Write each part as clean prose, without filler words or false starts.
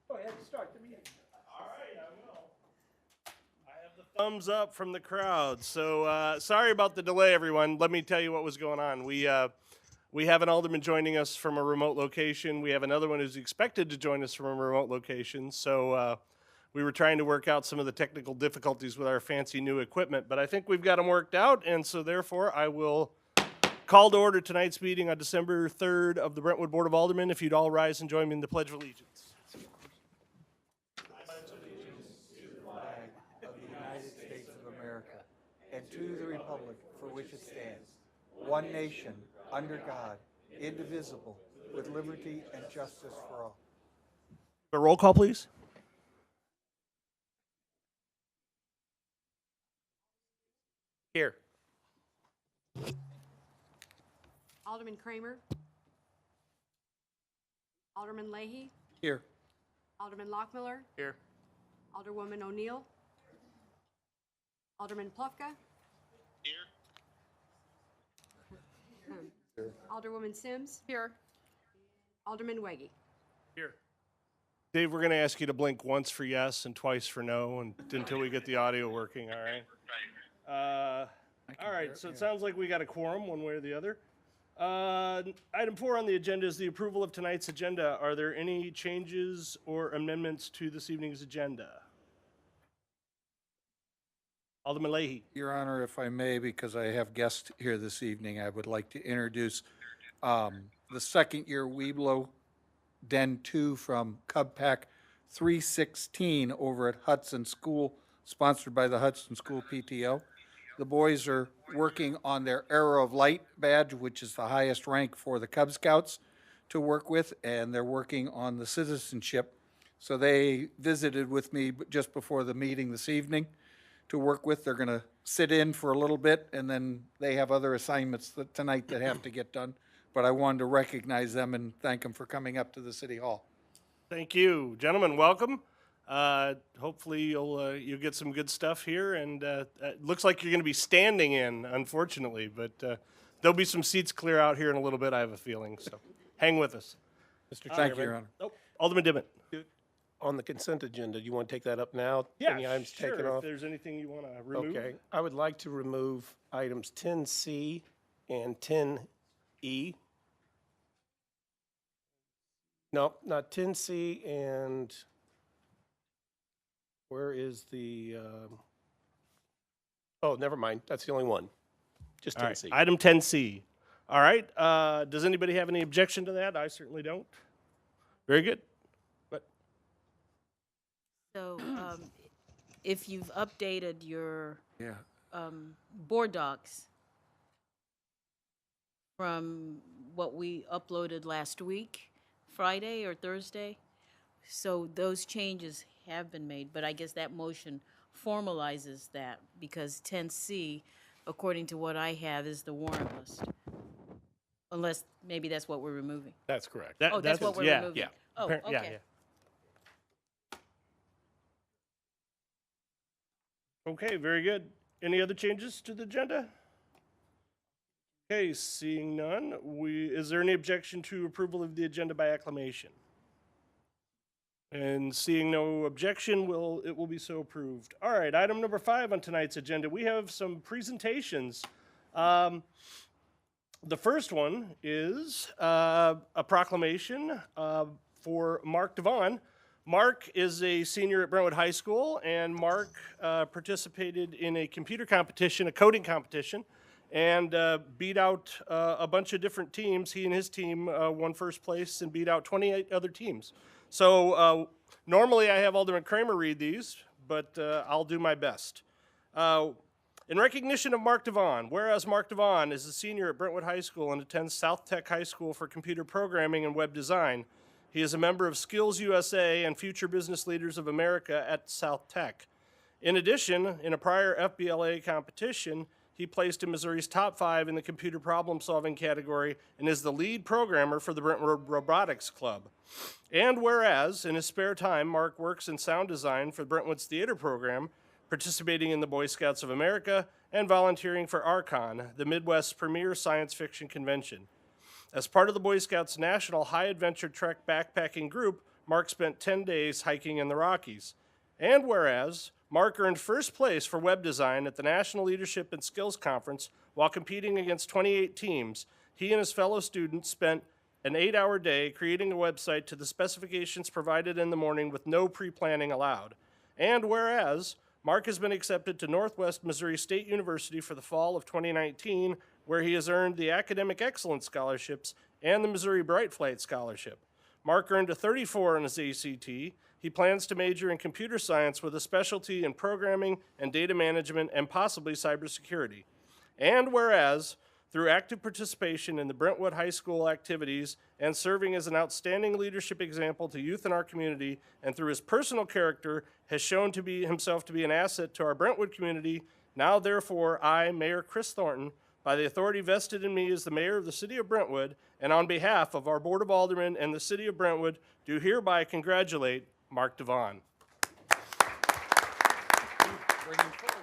Go ahead and start the meeting. All right, I will. I have the thumbs up from the crowd. So sorry about the delay, everyone. Let me tell you what was going on. We have an alderman joining us from a remote location. We have another one who's expected to join us from a remote location. So we were trying to work out some of the technical difficulties with our fancy new equipment, but I think we've got them worked out, and so therefore I will call to order tonight's meeting on December 3rd of the Brentwood Board of Aldermen. If you'd all rise and join me in the Pledge of Allegiance. Of the United States of America, and to the republic for which it stands, one nation, under God, indivisible, with liberty and justice for all. A roll call, please. Here. Alderman Kramer. Alderman Leahy. Here. Alderman Lockmiller. Here. Alderwoman O'Neill. Alderman Plufka. Here. Alderwoman Sims. Here. Alderman Weggie. Here. Dave, we're going to ask you to blink once for yes and twice for no until we get the audio working, all right? All right, so it sounds like we got a quorum one way or the other. Item 4 on the agenda is the approval of tonight's agenda. Are there any changes or amendments to this evening's agenda? Alderman Leahy. Your Honor, if I may, because I have guests here this evening, I would like to introduce the second-year Weeblo Den 2 from Cub Pack 316 over at Hudson School, sponsored by the Hudson School PTO. The boys are working on their Arrow of Light badge, which is the highest rank for the Cub Scouts to work with, and they're working on the citizenship. So they visited with me just before the meeting this evening to work with. They're going to sit in for a little bit, and then they have other assignments tonight that have to get done. But I wanted to recognize them and thank them for coming up to the City Hall. Thank you. Gentlemen, welcome. Hopefully you'll get some good stuff here, and it looks like you're going to be standing in, unfortunately, but there'll be some seats clear out here in a little bit, I have a feeling, so hang with us. Mr. Thank you, Chairman, Your Honor. Oh, Alderman Dimmitt. on the consent agenda, do you want to take that up now? Any Yeah, items taken sure, if off? there's anything you want to remove. Okay, I would like to remove items 10C and 10E. No, not 10C and where is the, oh, never mind, that's the only one. Just All right, 10C. item 10C. All right, does anybody have any objection to that? I certainly don't. Very good. But So, if you've updated your Yeah. board docs from what we uploaded last week, Friday or Thursday, so those changes have been made, but I guess that motion formalizes that, because 10C, according to what I have, is the warrant list. Unless, maybe that's what we're removing. That's correct. Oh, that's what we're yeah, removing? yeah. Oh, Yeah, yeah. okay. Okay, very good. Any other changes to the agenda? Okay, seeing none, is there any objection to approval of the agenda by acclamation? And seeing no objection, it will be so approved. All right, item number 5 on tonight's agenda, we have some presentations. The first one is a proclamation for Mark Devon. Mark is a senior at Brentwood High School, and Mark participated in a computer competition, a coding competition, and beat out a bunch of different teams. He and his team won first place and beat out 28 other teams. So normally I have Alderman Kramer read these, but I'll do my best. In recognition of Mark Devon, whereas Mark Devon is a senior at Brentwood High School and attends South Tech High School for Computer Programming and Web Design, he is a member of Skills USA and Future Business Leaders of America at South Tech. In addition, in a prior FBLA competition, he placed in Missouri's top 5 in the computer problem-solving category and is the lead programmer for the Brentwood Robotics Club. And whereas, in his spare time, Mark works in sound design for Brentwood's theater program, participating in the Boy Scouts of America, and volunteering for Archon, the Midwest's premier science fiction convention. As part of the Boy Scouts National High Adventure Trek backpacking group, Mark spent 10 days hiking in the Rockies. And whereas Mark earned first place for web design at the National Leadership and Skills Conference while competing against 28 teams, he and his fellow students spent an 8-hour day creating a website to the specifications provided in the morning with no pre-planning allowed. And whereas Mark has been accepted to Northwest Missouri State University for the fall of 2019, where he has earned the Academic Excellence Scholarships and the Missouri Bright Flight Scholarship. Mark earned a 34 on his ACT. He plans to major in computer science with a specialty in programming and data management and possibly cybersecurity. And whereas, through active participation in the Brentwood High School activities and serving as an outstanding leadership example to youth in our community, and through his personal character, has shown himself to be an asset to our Brentwood community, now therefore I, Mayor Chris Thornton, by the authority vested in me as the mayor of the city of Brentwood, and on behalf of our Board of Aldermen and the city of Brentwood, do hereby congratulate Mark Devon. Bring him forward.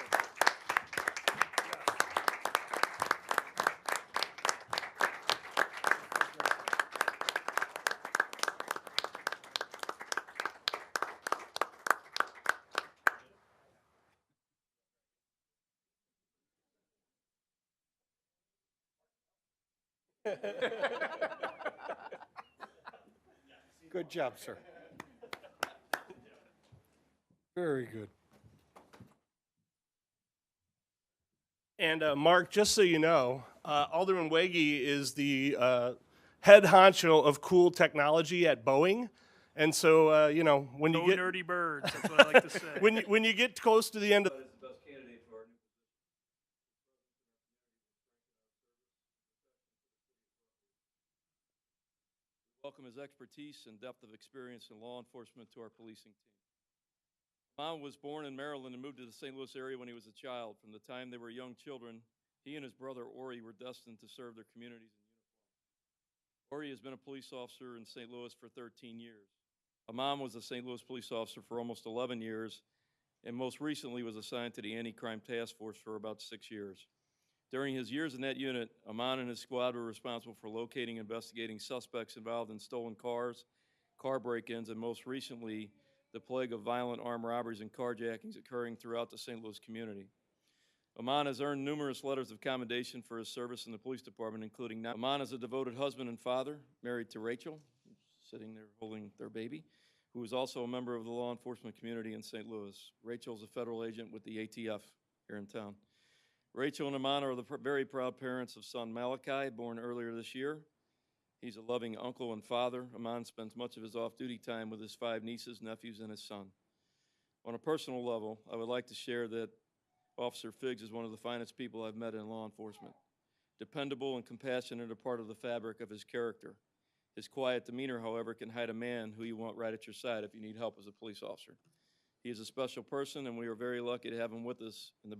Good job, sir. Very good. And Mark, just so you know, Alderman Wege is the head honcho of cool technology at Boeing. And so, you know, when you No get nerdy birds, that's what I like to say. when you get close to the end of welcome his expertise and depth of experience in law enforcement to our policing team. Mom was born in Maryland and moved to the St. Louis area when he was a child. From the time they were young children, he and his brother Ori were destined to serve their communities in uniform. Ori has been a police officer in St. Louis for 13 years. Mom was a St. Louis police officer for almost 11 years, and most recently was assigned to the Anti-Crime Task Force for about 6 years. During his years in that unit, Aman and his squad were responsible for locating and investigating suspects involved in stolen cars, car break-ins, and most recently, the plague of violent armed robberies and carjackings occurring throughout the St. Louis community. Aman has earned numerous letters of commendation for his service in the police department, including now. Aman is a devoted husband and father, married to Rachel, who's sitting there holding their baby, who is also a member of the law enforcement community in St. Louis. Rachel is a federal agent with the ATF here in town. Rachel and Aman are the very proud parents of son Malachi, born earlier this year. He's a loving uncle and father. Aman spends much of his off-duty time with his 5 nieces, nephews, and his son. On a personal level, I would like to share that Officer Figgs is one of the finest people I've met in law enforcement. Dependable and compassionate are part of the fabric of his character. His quiet demeanor, however, can hide a man who you want right at your side if you need help as a police officer. He is a special person, and we are very lucky to have him with us in the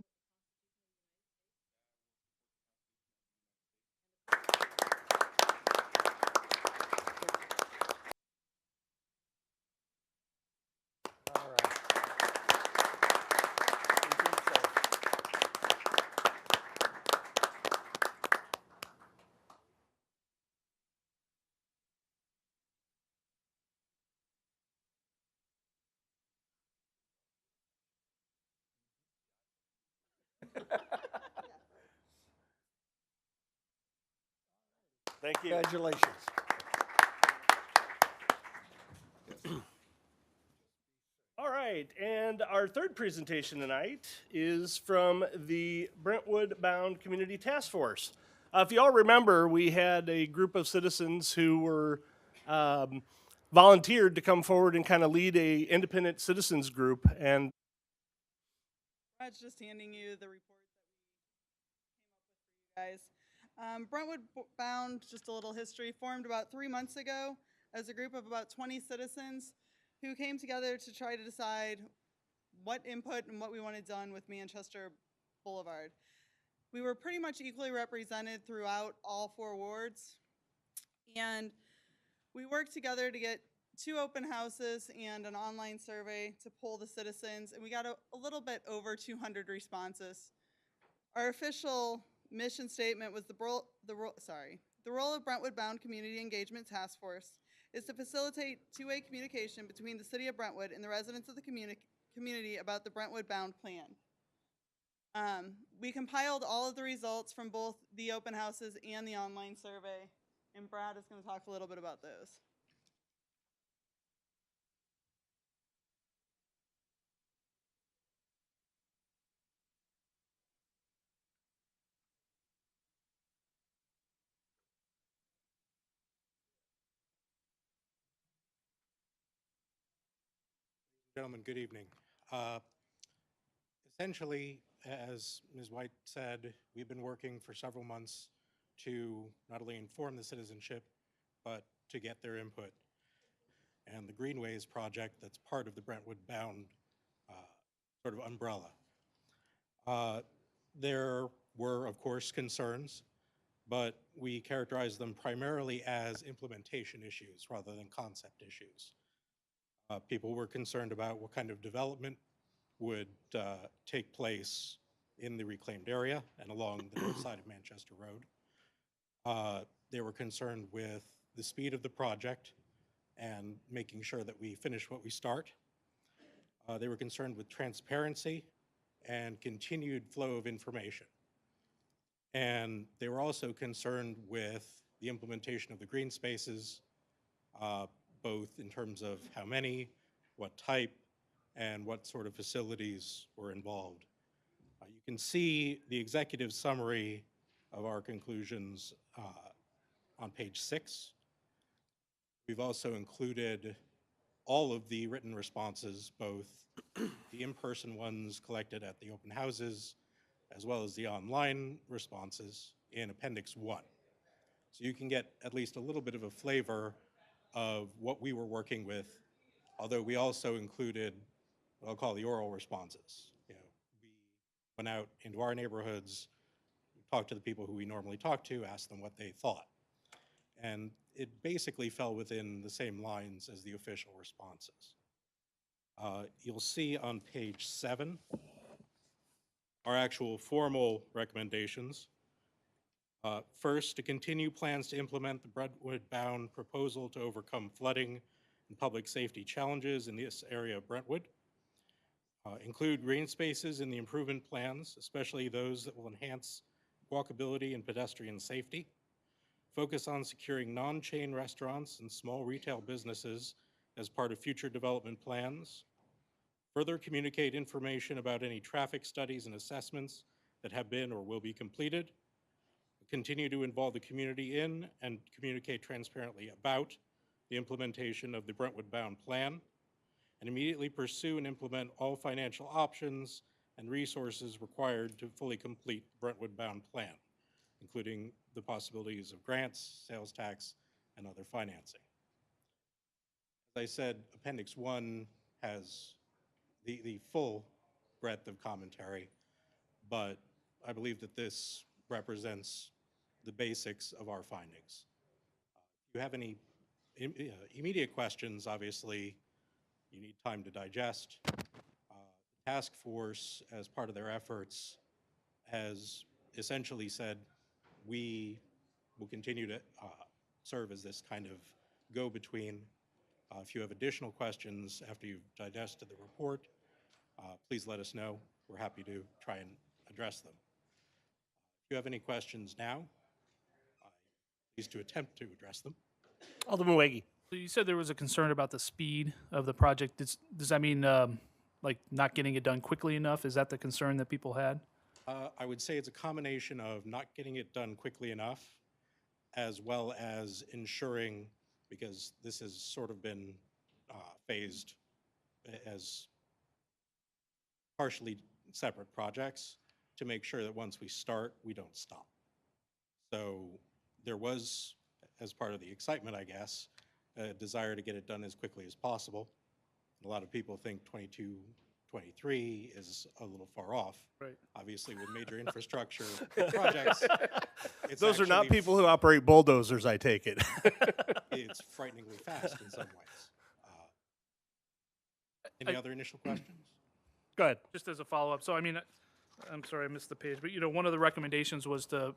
All right. Thank you. Congratulations. All right, and our third presentation tonight is from the Brentwood Bound Community Task Force. If you all remember, we had a group of citizens who were volunteered to come forward and kind of lead a independent citizens group, and Much just handing you the report that we came up with for you guys. Brentwood Bound, just a little history, formed about 3 months ago as a group of about 20 citizens who came together to try to decide what input and what we wanted done with Manchester Boulevard. We were pretty much equally represented throughout all 4 wards, and we worked together to get 2 open houses and an online survey to poll the citizens, and we got a little bit over 200 responses. Our official mission statement was the The role of Brentwood Bound Community Engagement Task Force is to facilitate two-way communication between the City of Brentwood and the residents of the community about the Brentwood Bound Plan. We compiled all of the results from both the open houses and the online survey, and Brad is going to talk a little bit about those. Gentlemen, good evening. Uh, Essentially, as Ms. White said, we've been working for several months to not only inform the citizenship, but to get their input. And the Greenways project, that's part of the Brentwood Bound sort of umbrella. There were, of course, concerns, but we characterized them primarily as implementation issues rather than concept issues. People were concerned about what kind of development would take place in the reclaimed area and along the north side of Manchester Road. They were concerned with the speed of the project and making sure that we finish what we start. They were concerned with transparency and continued flow of information. And they were also concerned with the implementation of the green spaces, both in terms of how many, what type, and what sort of facilities were involved. You can see the executive summary of our conclusions on page 6. We've also included all of the written responses, both the in-person ones collected at the open houses, as well as the online responses in Appendix 1. So you can get at least a little bit of a flavor of what we were working with, although we also included what I'll call the oral responses. We went out into our neighborhoods, talked to the people who we normally talk to, asked them what they thought. And it basically fell within the same lines as the official responses. You'll see on page 7 our actual formal recommendations. First, to continue plans to implement the Brentwood Bound proposal to overcome flooding and public safety challenges in this area of Brentwood. Include green spaces in the improvement plans, especially those that will enhance walkability and pedestrian safety. Focus on securing non-chain restaurants and small retail businesses as part of future development plans. Further communicate information about any traffic studies and assessments that have been or will be completed. Continue to involve the community in and communicate transparently about the implementation of the Brentwood Bound Plan, and immediately pursue and implement all financial options and resources required to fully complete the Brentwood Bound Plan, including the possibilities of grants, sales tax, and other financing. As I said, Appendix 1 has the full breadth of commentary, but I believe that this represents the basics of our findings. If you have any immediate questions, obviously, you need time to digest. The task force, as part of their efforts, has essentially said we will continue to serve as this kind of go-between. If you have additional questions after you've digested the report, please let us know. We're happy to try and address them. If you have any questions now, I'm pleased to attempt to address them. Alderman Weggie. So you said there was a concern about the speed of the project. Does that mean like not getting it done quickly enough? Is that the concern that people had? I would say it's a combination of not getting it done quickly enough, as well as ensuring, because this has sort of been phased as partially separate projects, to make sure that once we start, we don't stop. So there was, as part of the excitement, I guess, a desire to get it done as quickly as possible. A lot of people think 22, 23 is a little far off. Right. Obviously, with major infrastructure projects, it's Those are not actually people who operate bulldozers, I take it. it's frighteningly fast in some ways. Any other initial questions? Go ahead. Just as a follow-up. So I mean, I'm sorry I missed the page, but one of the recommendations was to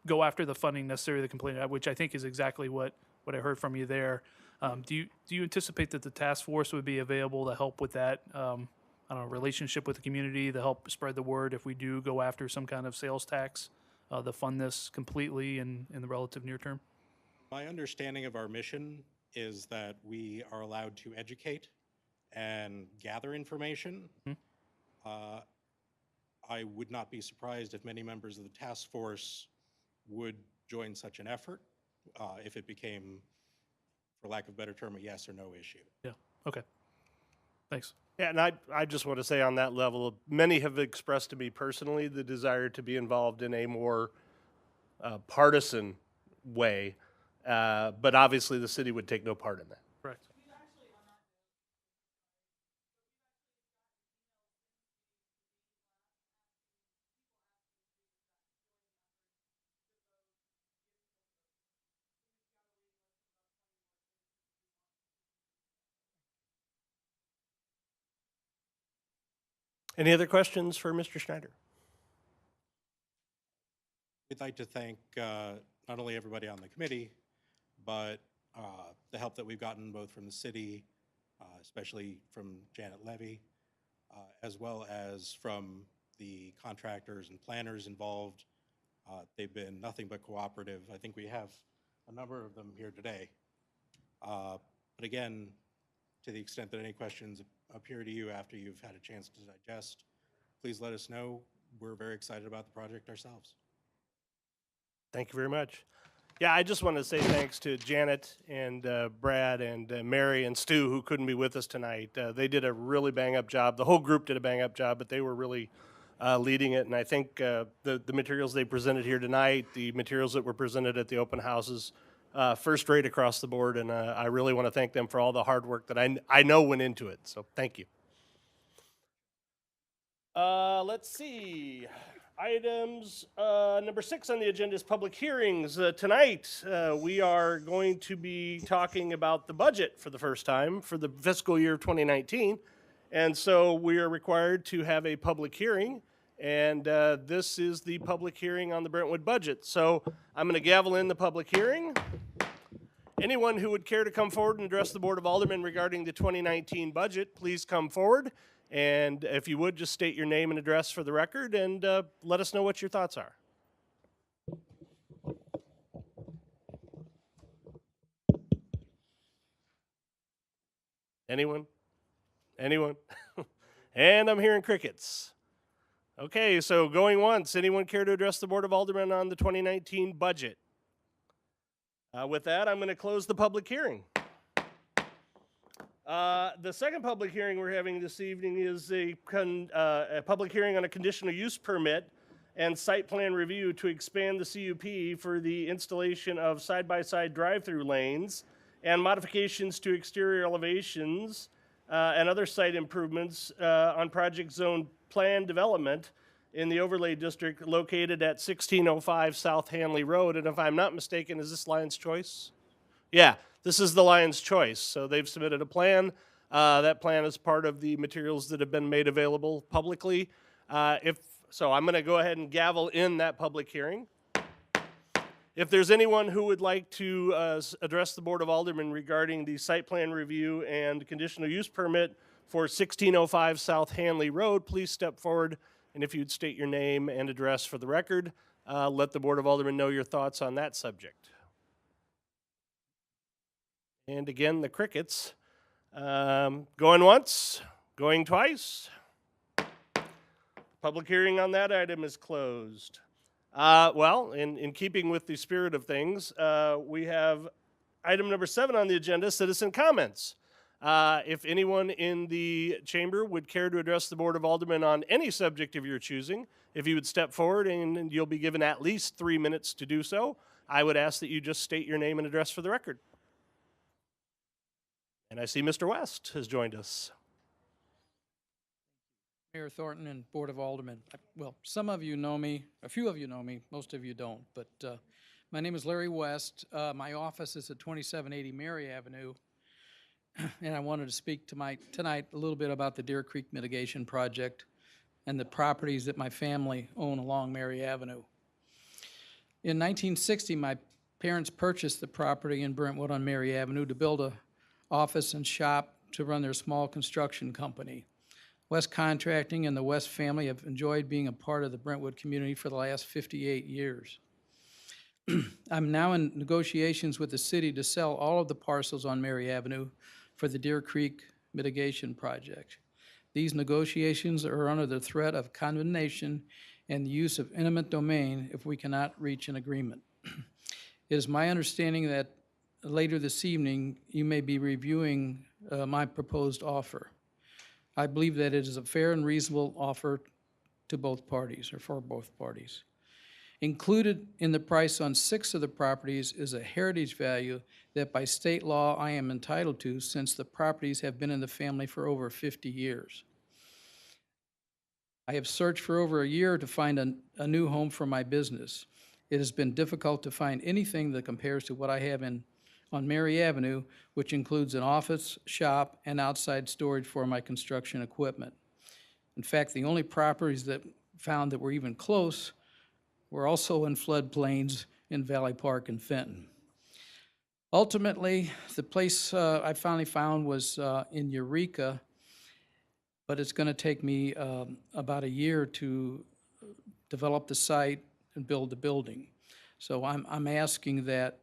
go after the funding necessary to complete it, which I think is exactly what I heard from you there. Do you anticipate that the task force would be available to help with that, I don't know, relationship with the community, to help spread the word if we do go after some kind of sales tax, to fund this completely in the relative near term? My understanding of our mission is that we are allowed to educate and gather information. I would not be surprised if many members of the task force would join such an effort if it became, for lack of a better term, a yes or no issue. Yeah, okay. Thanks. Yeah, and I just want to say on that level, many have expressed to me personally the desire to be involved in a more partisan way, but obviously the city would take no part in that. Correct. Any other questions for Mr. Schneider? We'd like to thank not only everybody on the committee, but the help that we've gotten both from the city, especially from Janet Levy, as well as from the contractors and planners involved. They've been nothing but cooperative. I think we have a number of them here today. But again, to the extent that any questions appear to you after you've had a chance to digest, please let us know. We're very excited about the project ourselves. Thank you very much. Yeah, I just want to say thanks to Janet and Brad and Mary and Stu, who couldn't be with us tonight. They did a really bang-up job. The whole group did a bang-up job, but they were really leading it. And I think the materials they presented here tonight, the materials that were presented at the open houses, first rate across the board. And I really want to thank them for all the hard work that I know went into it. So thank you. Let's see. Items number 6 on the agenda is public hearings. Tonight, we are going to be talking about the budget for the first time for the fiscal year of 2019. And so we are required to have a public hearing. And this is the public hearing on the Brentwood budget. So I'm going to gavel in the public hearing. Anyone who would care to come forward and address the Board of Aldermen regarding the 2019 budget, please come forward. And if you would, just state your name and address for the record and let us know what your thoughts are. Anyone? Anyone? And I'm hearing crickets. Okay, so going once. Anyone care to address the Board of Aldermen on the 2019 budget? With that, I'm going to close the public hearing. The second public hearing we're having this evening is a public hearing on a conditional use permit and site plan review to expand the CUP for the installation of side-by-side drive-through lanes and modifications to exterior elevations and other site improvements on project zone plan development in the overlay district located at 1605 South Hanley Road. And if I'm not mistaken, is this Lion's Choice? Yeah, this is the Lion's Choice. So they've submitted a plan. That plan is part of the materials that have been made available publicly. So I'm going to go ahead and gavel in that public hearing. If there's anyone who would like to address the Board of Aldermen regarding the site plan review and conditional use permit for 1605 South Hanley Road, please step forward. And if you'd state your name and address for the record, let the Board of Aldermen know your thoughts on that subject. And again, the crickets. Going once, going twice. Public hearing on that item is closed. Well, in keeping with the spirit of things, we have item number 7 on the agenda, citizen comments. If anyone in the chamber would care to address the Board of Aldermen on any subject of your choosing, if you would step forward and you'll be given at least 3 minutes to do so, I would ask that you just state your name and address for the record. And I see Mr. West has joined us. Mayor Thornton and Board of Aldermen. Well, some of you know me, a few of you know me, most of you don't, but my name is Larry West. My office is at 2780 Mary Avenue, and I wanted to speak tonight a little bit about the Deer Creek Mitigation Project and the properties that my family own along Mary Avenue. In 1960, my parents purchased the property in Brentwood on Mary Avenue to build a office and shop to run their small construction company. West Contracting and the West family have enjoyed being a part of the Brentwood community for the last 58 years. I'm now in negotiations with the city to sell all of the parcels on Mary Avenue for the Deer Creek mitigation project. These negotiations are under the threat of condemnation and the use of eminent domain if we cannot reach an agreement. It is my understanding that later this evening, you may be reviewing my proposed offer. I believe that it is a fair and reasonable offer to both parties, or for both parties. Included in the price on 6 of the properties is a heritage value that by state law I am entitled to since the properties have been in the family for over 50 years. I have searched for over a year to find a new home for my business. It has been difficult to find anything that compares to what I have on Mary Avenue, which includes an office, shop, and outside storage for my construction equipment. In fact, the only properties that found that were even close were also in floodplains in Valley Park and Fenton. Ultimately, the place I finally found was in Eureka, but it's going to take me about a year to develop the site and build the building. So I'm asking that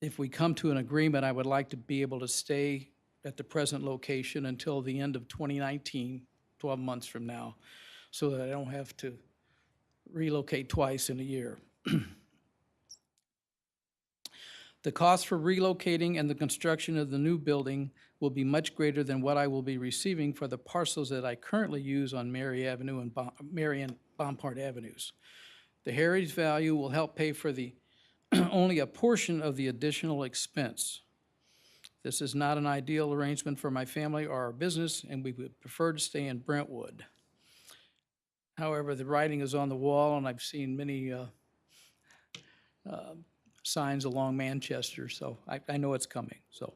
if we come to an agreement, I would like to be able to stay at the present location until the end of 2019, 12 months from now, so that I don't have to relocate twice in a year. The cost for relocating and the construction of the new building will be much greater than what I will be receiving for the parcels that I currently use on Mary Avenue and Mary and Bompard Avenues. The heritage value will help pay for the only a portion of the additional expense. This is not an ideal arrangement for my family or our business, and we would prefer to stay in Brentwood. However, the writing is on the wall, and I've seen many signs along Manchester, so I know it's coming. So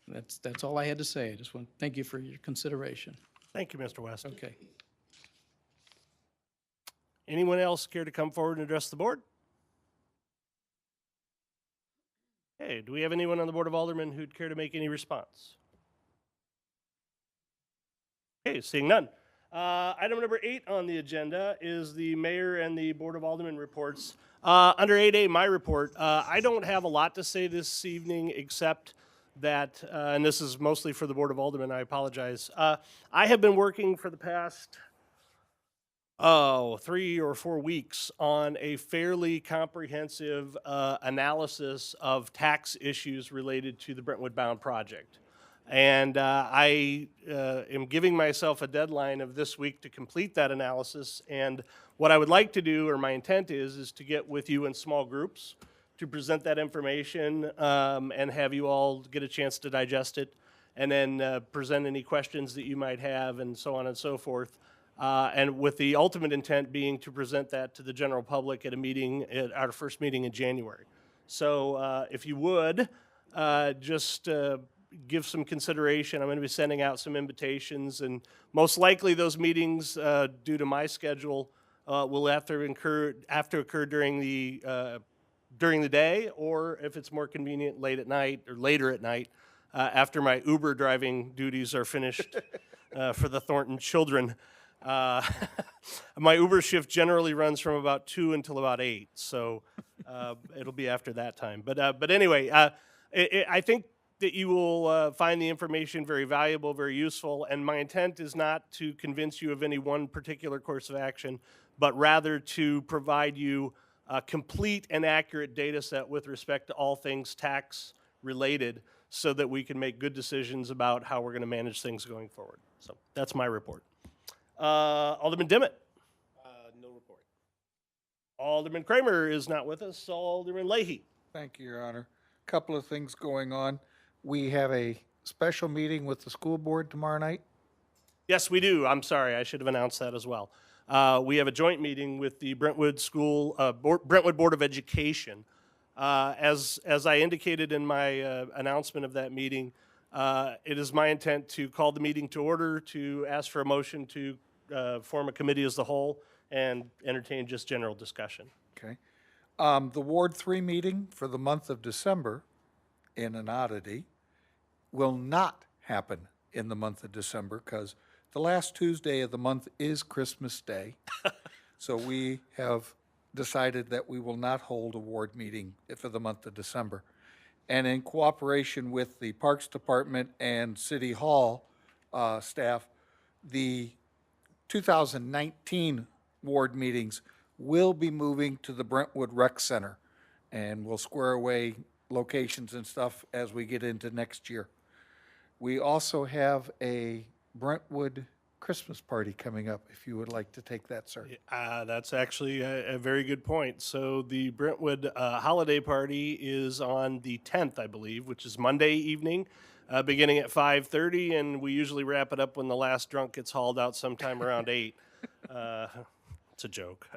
that's all I had to say. I just want to thank you for your consideration. Thank you, Mr. West. Okay. Anyone else care to come forward and address the board? Okay, do we have anyone on the Board of Aldermen who'd care to make any response? Okay, seeing none. Item number 8 on the agenda is the mayor and the Board of Aldermen reports. Under 8A, my report, I don't have a lot to say this evening except that, and this is mostly for the Board of Aldermen, I apologize. I have been working for the past 3 or 4 weeks on a fairly comprehensive analysis of tax issues related to the Brentwood Bound project. And I am giving myself a deadline of this week to complete that analysis. And what I would like to do, or my intent is to get with you in small groups to present that information and have you all get a chance to digest it, and then present any questions that you might have, and so on and so forth. And with the ultimate intent being to present that to the general public at a meeting, at our first meeting in January. So if you would, just give some consideration. I'm going to be sending out some invitations, and most likely those meetings, due to my schedule, will have to occur during the day, or if it's more convenient, late at night or later at night, after my Uber driving duties are finished for the Thornton children. My Uber shift generally runs from about 2 until about 8, so it'll be after that time. But anyway, I think that you will find the information very valuable, very useful, and my intent is not to convince you of any one particular course of action, but rather to provide you a complete and accurate data set with respect to all things tax related, so that we can make good decisions about how we're going to manage things going forward. So that's my report. Alderman Dimmitt. No report. Alderman Kramer is not with us. Alderman Leahy. Thank you, Your Honor. Couple of things going on. We have a special meeting with the school board tomorrow night. Yes, we do. I'm sorry. I should have announced that as well. We have a joint meeting with the Brentwood Brentwood Board of Education. As I indicated in my announcement of that meeting, it is my intent to call the meeting to order, to ask for a motion to form a committee as the whole, and entertain just general discussion. Okay. The Ward 3 meeting for the month of December, in an oddity, will not happen in the month of December because the last Tuesday of the month is Christmas Day. So we have decided that we will not hold a ward meeting for the month of December. And in cooperation with the Parks Department and City Hall staff, the 2019 ward meetings will be moving to the Brentwood Rec Center. And we'll square away locations and stuff as we get into next year. We also have a Brentwood Christmas party coming up, if you would like to take that, sir. That's actually a very good point. So the Brentwood holiday party is on the 10th, I believe, which is Monday evening, beginning at 5:30, and we usually wrap it up when the last drunk gets hauled out sometime around 8. It's a joke.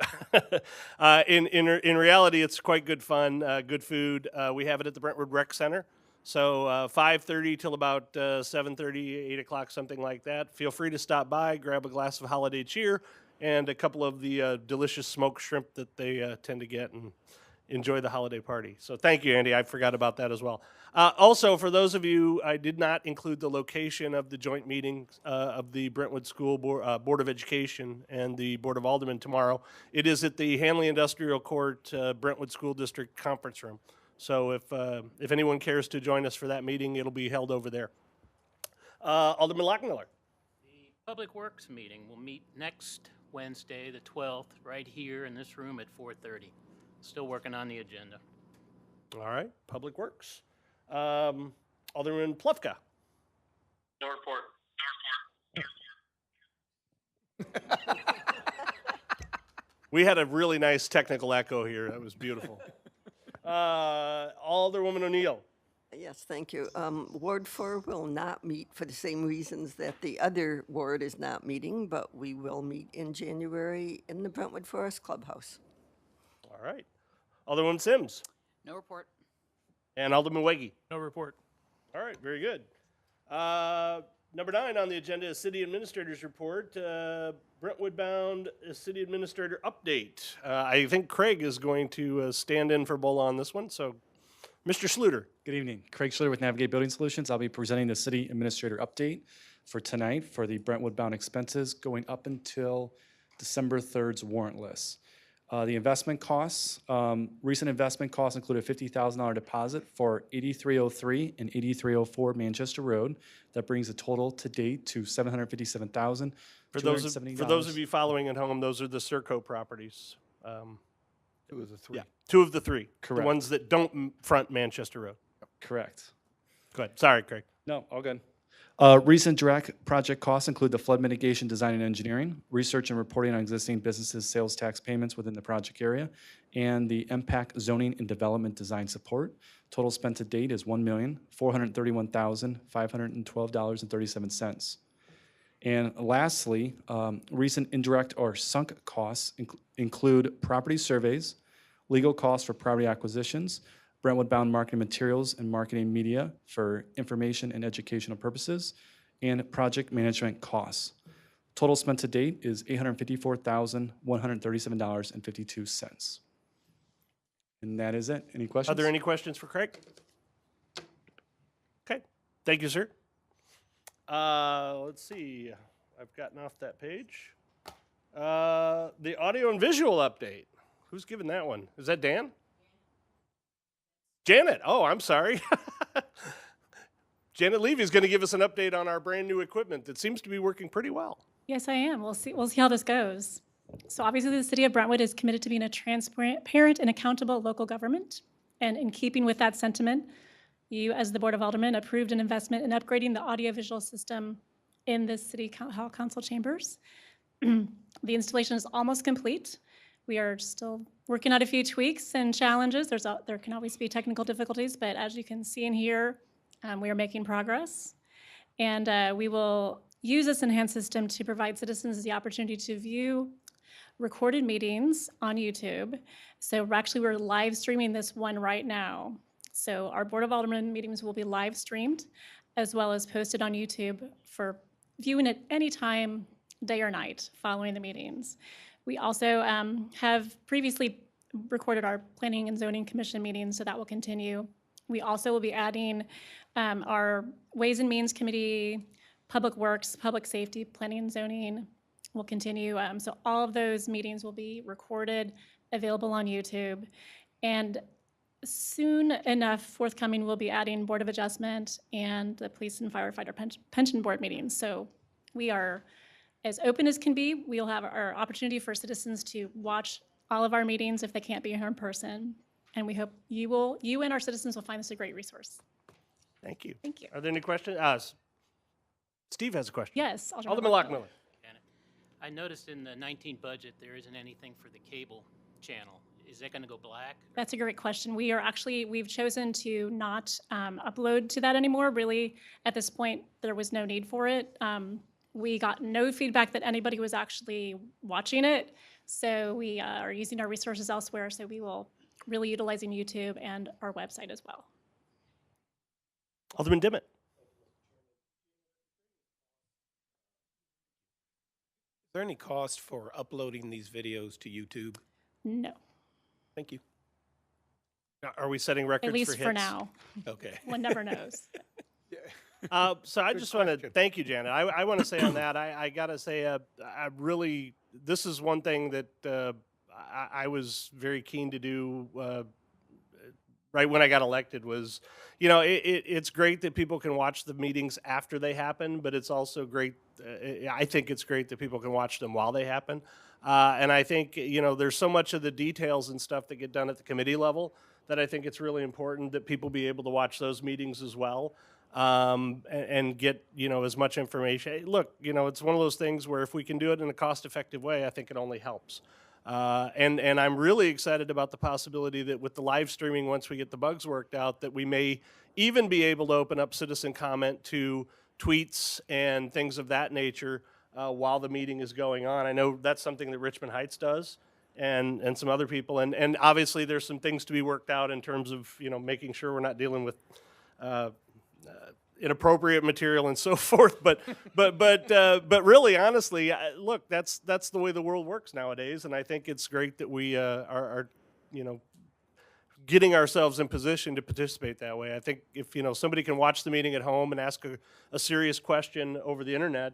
In reality, it's quite good fun, good food. We have it at the Brentwood Rec Center. So 5:30 till about 7:30, 8 o'clock, something like that. Feel free to stop by, grab a glass of holiday cheer, and a couple of the delicious smoked shrimp that they tend to get, and enjoy the holiday party. So thank you, Andy. I forgot about that as well. Also, for those of you, I did not include the location of the joint meeting of the Brentwood School Board of Education and the Board of Aldermen tomorrow. It is at the Hanley Industrial Court Brentwood School District Conference Room. So if anyone cares to join us for that meeting, it'll be held over there. Alderman Lockmiller. The Public Works meeting will meet next Wednesday, the 12th, right here in this room at 4:30. Still working on the agenda. All right, Public Works. Alderman Plufka. No report. We had a really nice technical echo here. That was beautiful. Alderwoman O'Neill. Yes, thank you. Ward 4 will not meet for the same reasons that the other ward is not meeting, but we will meet in January in the Brentwood Forest Clubhouse. All right. Alderwoman Sims. No report. And Alderman Weggie. No report. All right, very good. Number 9 on the agenda is City Administrator's Report. Brentwood-bound City Administrator update. I think Craig is going to stand in for Bola on this one. So, Mr. Schluter. Good evening. Craig Schluter with Navigate Building Solutions. I'll be presenting the City Administrator update for tonight for the Brentwood-bound expenses going up until December 3rd's warrant list. The investment costs, recent investment costs include a $50,000 deposit for 8303 and 8304 Manchester Road. That brings the total to date to $757,270. For those of you following at home, those are the Serco properties. 2 of the 3. Yeah, 2 of the 3. Correct. The ones that don't front Manchester Road. Correct. Go ahead. Sorry, Craig. No, all good. Recent direct project costs include the flood mitigation design and engineering, research and reporting on existing businesses' sales tax payments within the project area, and the MPAC zoning and development design support. Total spent to date is $1,431,512.37. And lastly, recent indirect or sunk costs include property surveys, legal costs for property acquisitions, Brentwood-bound marketing materials and marketing media for information and educational purposes, and project management costs. Total spent to date is $854,137.52. And that is it. Any questions? Are there any questions for Craig? Okay. Thank you, sir. Let's see. I've gotten off that page. The audio and visual update. Who's giving that one? Is that Dan? Janet. Oh, I'm sorry. Janet Levy is going to give us an update on our brand new equipment that seems to be working pretty well. Yes, I am. We'll see how this goes. So obviously the city of Brentwood is committed to being a transparent and accountable local government. And in keeping with that sentiment, you, as the Board of Aldermen, approved an investment in upgrading the audiovisual system in the City Hall Council chambers. The installation is almost complete. We are still working out a few tweaks and challenges. There can always be technical difficulties, but as you can see and hear, we are making progress. And we will use this enhanced system to provide citizens the opportunity to view recorded meetings on YouTube. So we're live streaming this one right now. So our Board of Aldermen meetings will be live streamed as well as posted on YouTube for viewing at any time, day or night, following the meetings. We also have previously recorded our Planning and Zoning Commission meetings, so that will continue. We also will be adding our Ways and Means Committee, Public Works, Public Safety, Planning and Zoning will continue. So all of those meetings will be recorded, available on YouTube. And soon enough, forthcoming, we'll be adding Board of Adjustment and the Police and Firefighter Pension Board meetings. So we are as open as can be. We'll have our opportunity for citizens to watch all of our meetings if they can't be here in person. And we hope you and our citizens will find this a great resource. Thank you. Thank you. Are there any questions? Steve has a question. Yes, Alderman Lockmiller. I noticed in the 19 budget, there isn't anything for the cable channel. Is that going to go black? That's a great question. We've chosen to not upload to that anymore. Really, at this point, there was no need for it. We got no feedback that anybody was actually watching it. So we are using our resources elsewhere. So we will really utilizing YouTube and our website as well. Alderman Dimmitt. Is there any cost for uploading these videos to YouTube? No, Thank you. Are we setting records at least for hits? for now. Okay. One never knows. So I just want to thank you, Janet. I want to say on that, I got to say, I really, this is one thing that I was very keen to do right when I got elected was, it's great that people can watch the meetings after they happen, but it's also great, I think it's great that people can watch them while they happen. And I think, there's so much of the details and stuff that get done at the committee level that I think it's really important that people be able to watch those meetings as well. And get, as much information. Look, it's one of those things where if we can do it in a cost-effective way, I think it only helps. And I'm really excited about the possibility that with the live streaming, once we get the bugs worked out, that we may even be able to open up citizen comment to tweets and things of that nature while the meeting is going on. I know that's something that Richmond Heights does and some other people. And obviously there's some things to be worked out in terms of, making sure we're not dealing with inappropriate material and so forth, but really, honestly, look, that's the way the world works nowadays, and I think it's great that we are getting ourselves in position to participate that way. I think if somebody can watch the meeting at home and ask a serious question over the internet,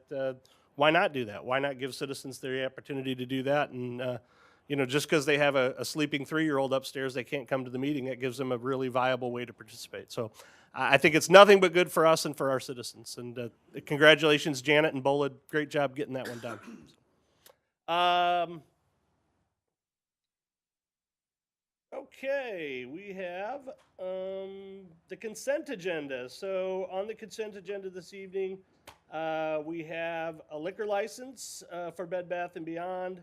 why not do that? Why not give citizens the opportunity to do that? And just because they have a sleeping 3-year-old upstairs, they can't come to the meeting. That gives them a really viable way to participate. So I think it's nothing but good for us and for our citizens. And congratulations, Janet and Bola. Great job getting that one done. Okay, we have the consent agenda. So on the consent agenda this evening, we have a liquor license for Bed Bath & Beyond.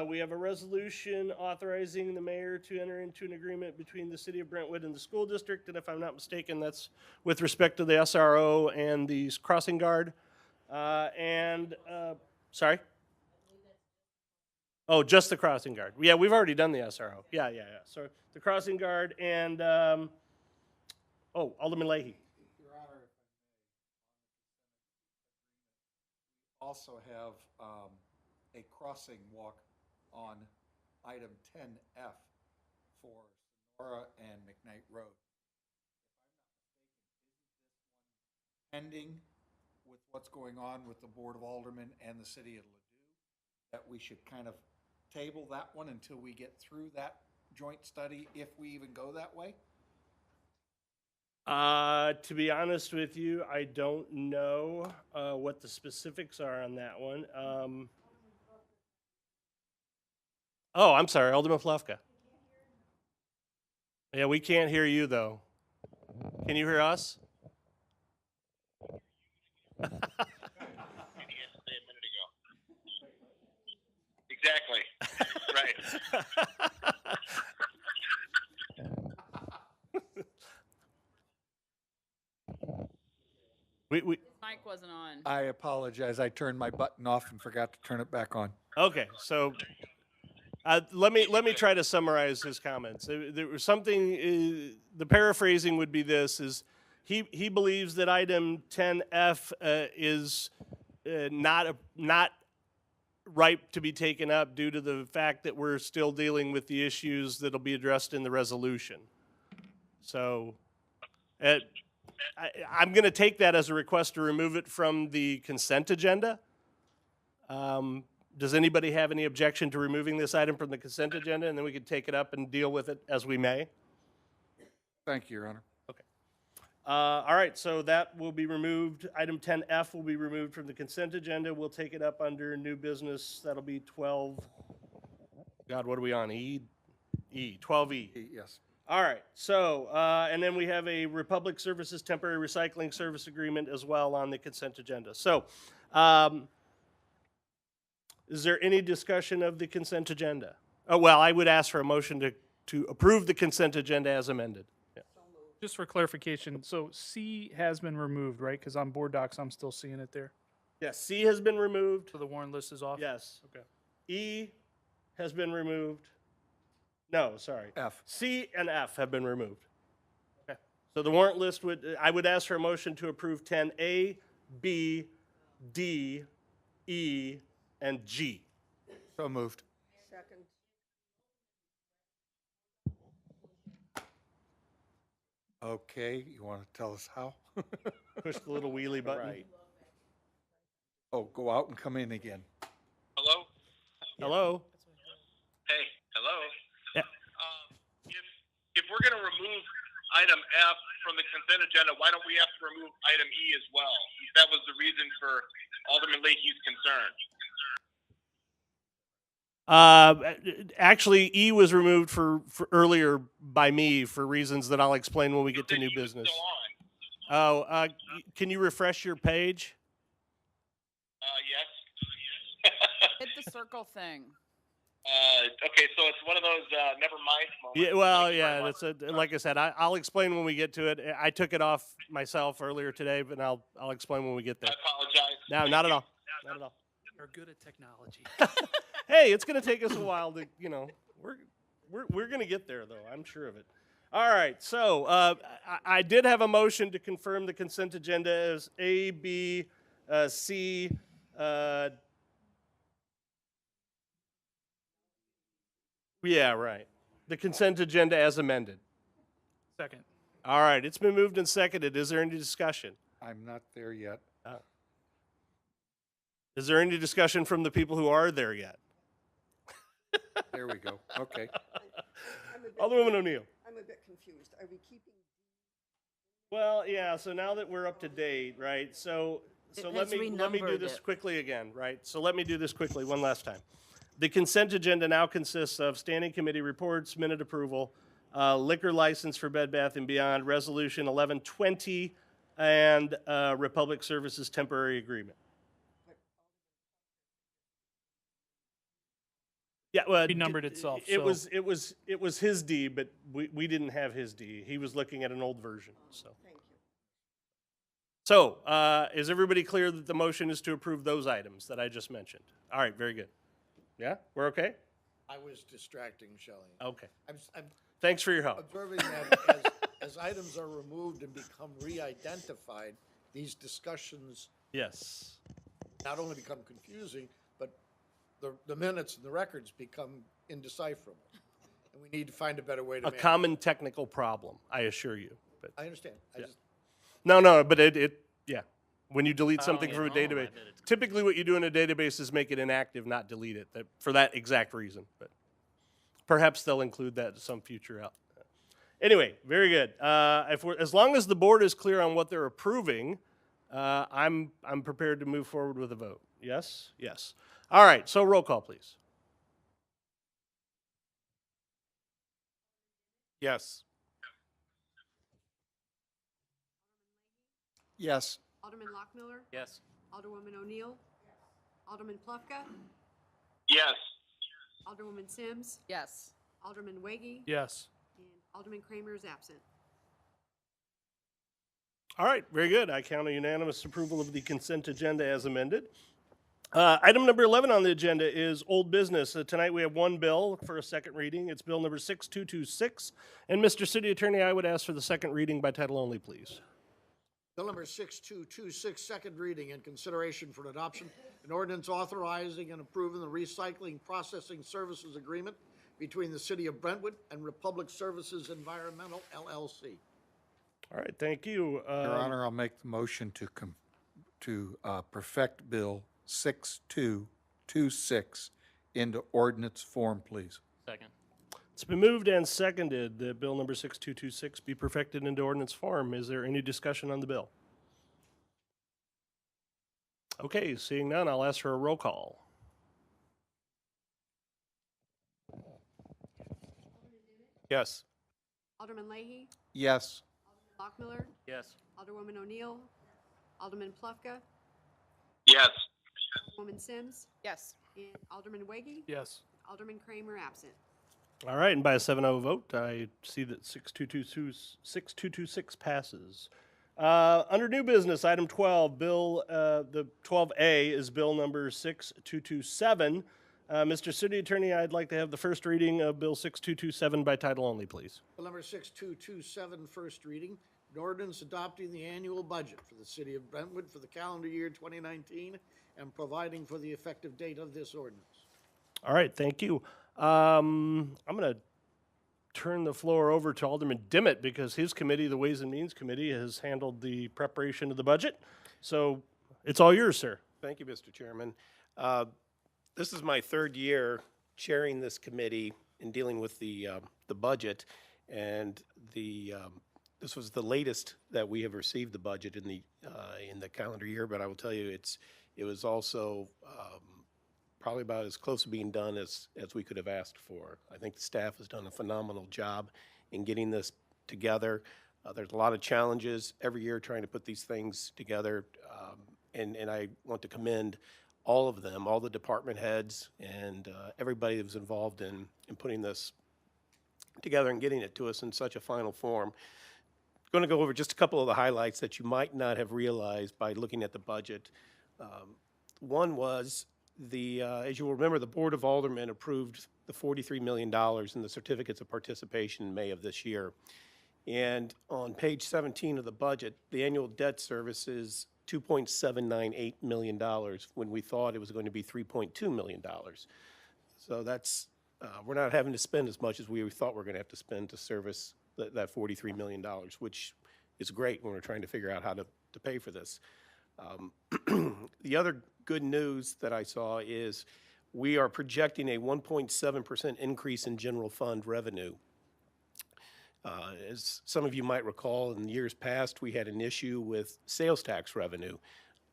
We have a resolution authorizing the mayor to enter into an agreement between the city of Brentwood and the school district. And if I'm not mistaken, that's with respect to the SRO and the crossing guard. Sorry? Oh, just the crossing guard. Yeah, we've already done the SRO. Yeah. So the crossing guard and, Alderman Leahy. Your Honor, also have a crossing walk on item 10F for Sonora and McKnight Road. Pending with what's going on with the Board of Aldermen and the City of Ladue, that we should kind of table that one until we get through that joint study, if we even go that way? To be honest with you, I don't know what the specifics are on that one. I'm sorry, Alderman Plufka. Yeah, we can't hear you, though. Can you hear us? Exactly. Right. Mic wasn't on. I apologize. I turned my button off and forgot to turn it back on. Okay, so let me try to summarize his comments. There was something. The paraphrasing would be this: is he believes that item 10F is not ripe to be taken up due to the fact that we're still dealing with the issues that'll be addressed in the resolution. So I'm going to take that as a request to remove it from the consent agenda. Does anybody have any objection to removing this item from the consent agenda, and then we could take it up and deal with it as we may? Thank you, Your Honor. Okay. All right, so that will be removed. Item 10F will be removed from the consent agenda. We'll take it up under new business. That'll be 12. God, what are we on? 12E. Yes. All right, so, and then we have a Republic Services Temporary Recycling Service Agreement as well on the consent agenda. So, is there any discussion of the consent agenda? Oh, well, I would ask for a motion to approve the consent agenda as amended. Yeah. Just for clarification, so C has been removed, right? Because on board docs, I'm still seeing it there. Yes, C has been removed. So the warrant list is off? Yes. Okay. E has been removed. No, sorry. F. C and F have been removed. Okay. So the warrant list I would ask for a motion to approve 10A, B, D, E, and G. So moved. Second. Okay, you want to tell us how? Push the little wheelie button. Right. Oh, go out and come in again. Hello? Hello? Hey, hello? Yeah. If we're going to remove item F from the consent agenda, why don't we have to remove item E as well? That was the reason for Alderman Leahy's concern. Actually, E was removed for earlier by me for reasons that I'll explain when we get to new business. Still on. Oh, can you refresh your page? Yes. Hit the circle thing. Okay, so it's one of those never mind moments. Yeah, well, Thank you very yeah, much. that's like I said, I'll explain when we get to it. I took it off myself earlier today, but I'll explain when we get there. I apologize. No, not at all. Not at all. We're good at technology. Hey, it's going to take us a while to, we're going to get there though. I'm sure of it. All right. So I did have a motion to confirm the consent agenda as A, B, C. Yeah, right. The consent agenda as amended. Second. All right. It's been moved and seconded. Is there any discussion? I'm not there yet. Is there any discussion from the people who are there yet? There we go. Okay. Alderwoman O'Neill. I'm a bit confused. Are we keeping? Well, yeah, so now that we're up to date, right? So It let has me do renumbered this it. quickly again, right? So let me do this quickly one last time. The consent agenda now consists of standing committee reports, minute approval, liquor license for Bed Bath & Beyond, Resolution 1120, and Republic Services temporary agreement. Yeah, well, He numbered itself, It so- was his D, but we didn't have his D. He was looking at an old version. So, Thank you. so is everybody clear that the motion is to approve those items that I just mentioned? All right, very good. Yeah, we're okay. I was distracting Shelley. Okay. I'm Thanks for your help. observing that as items are removed and become re-identified, these discussions Yes. not only become confusing, but the minutes and the records become indecipherable. And we need to find a better way to A manage. common technical problem, I assure you. But I understand. I Yeah. just, no, but yeah. When you delete Oh, something yeah, from a no, I database, bet it's- typically what you do in a database is make it inactive, not delete it, for that exact reason. But perhaps they'll include that in some future out. Anyway, very good. As long as the board is clear on what they're approving, I'm prepared to move forward with a vote. Yes? Yes. All right, so roll call, please. Yes. Yes. Alderman Lockmiller, Yes. Alderwoman O'Neill, Alderman Plufka, Yes. Alderwoman Sims, Yes. Alderman Waggy, Yes. and Alderman Kramer is absent. All right, very good. I count a unanimous approval of the consent agenda as amended. Item number 11 on the agenda is old business. Tonight we have one bill for a second reading. It's bill number 6226. And Mr. City Attorney, I would ask for the second reading by title only, please. Bill number 6226, second reading and consideration for adoption, an ordinance authorizing and approving the recycling processing services agreement between the City of Brentwood and Republic Services Environmental LLC. All right, thank you. Your Honor, I'll make the motion to perfect Bill 6226 into ordinance form, please. Second. It's been moved and seconded that bill number 6226 be perfected into ordinance form. Is there any discussion on the bill? Okay, seeing none, I'll ask for a roll call. Yes. Alderman Leahy, Yes. Lockmiller, Yes. Alderwoman O'Neill, Alderman Plufka, Yes. Alderwoman Sims, Yes. and Alderman Weggie, Yes. Alderman Kramer absent. All right, and by a 7-0 vote, I see that 6226 passes. Under new business, item 12, the 12A is bill number 6227. Mr. City Attorney, I'd like to have the first reading of bill 6227 by title only, please. Bill number 6227, first reading, an ordinance adopting the annual budget for the City of Brentwood for the calendar year 2019 and providing for the effective date of this ordinance. All right, thank you. I'm going to turn the floor over to Alderman Dimmitt because his committee, the Ways and Means Committee, has handled the preparation of the budget. So it's all yours, sir. Thank you, Mr. Chairman. This is my third year chairing this committee and dealing with the budget, and this was the latest that we have received the budget in the calendar year. But I will tell you, it was also probably about as close to being done as we could have asked for. I think the staff has done a phenomenal job in getting this together. There's a lot of challenges every year trying to put these things together, and I want to commend all of them, all the department heads, and everybody that was involved in putting this together and getting it to us in such a final form. I'm going to go over just a couple of the highlights that you might not have realized by looking at the budget. One was as you will remember, the Board of Aldermen approved the $43 million in the certificates of participation in May of this year. And on page 17 of the budget, the annual debt service is $2.798 million when we thought it was going to be $3.2 million. So that's, we're not having to spend as much as we thought we were going to have to spend to service that $43 million, which is great when we're trying to figure out how to pay for this. The other good news that I saw is we are projecting a 1.7% increase in general fund revenue. As some of you might recall, in years past, we had an issue with sales tax revenue.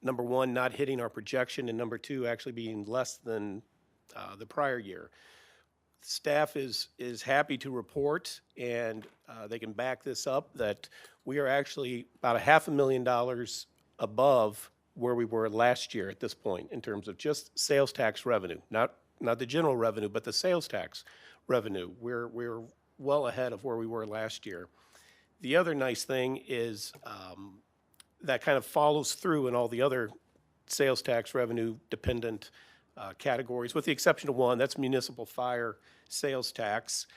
Number one, not hitting our projection, and number two, actually being less than the prior year. Staff is happy to report, and they can back this up, that we are actually about $500,000 above where we were last year at this point in terms of just sales tax revenue, not the general revenue, but the sales tax revenue. We're well ahead of where we were last year. The other nice thing is that kind of follows through in all the other sales tax revenue dependent categories, with the exception of one, that's municipal fire sales tax.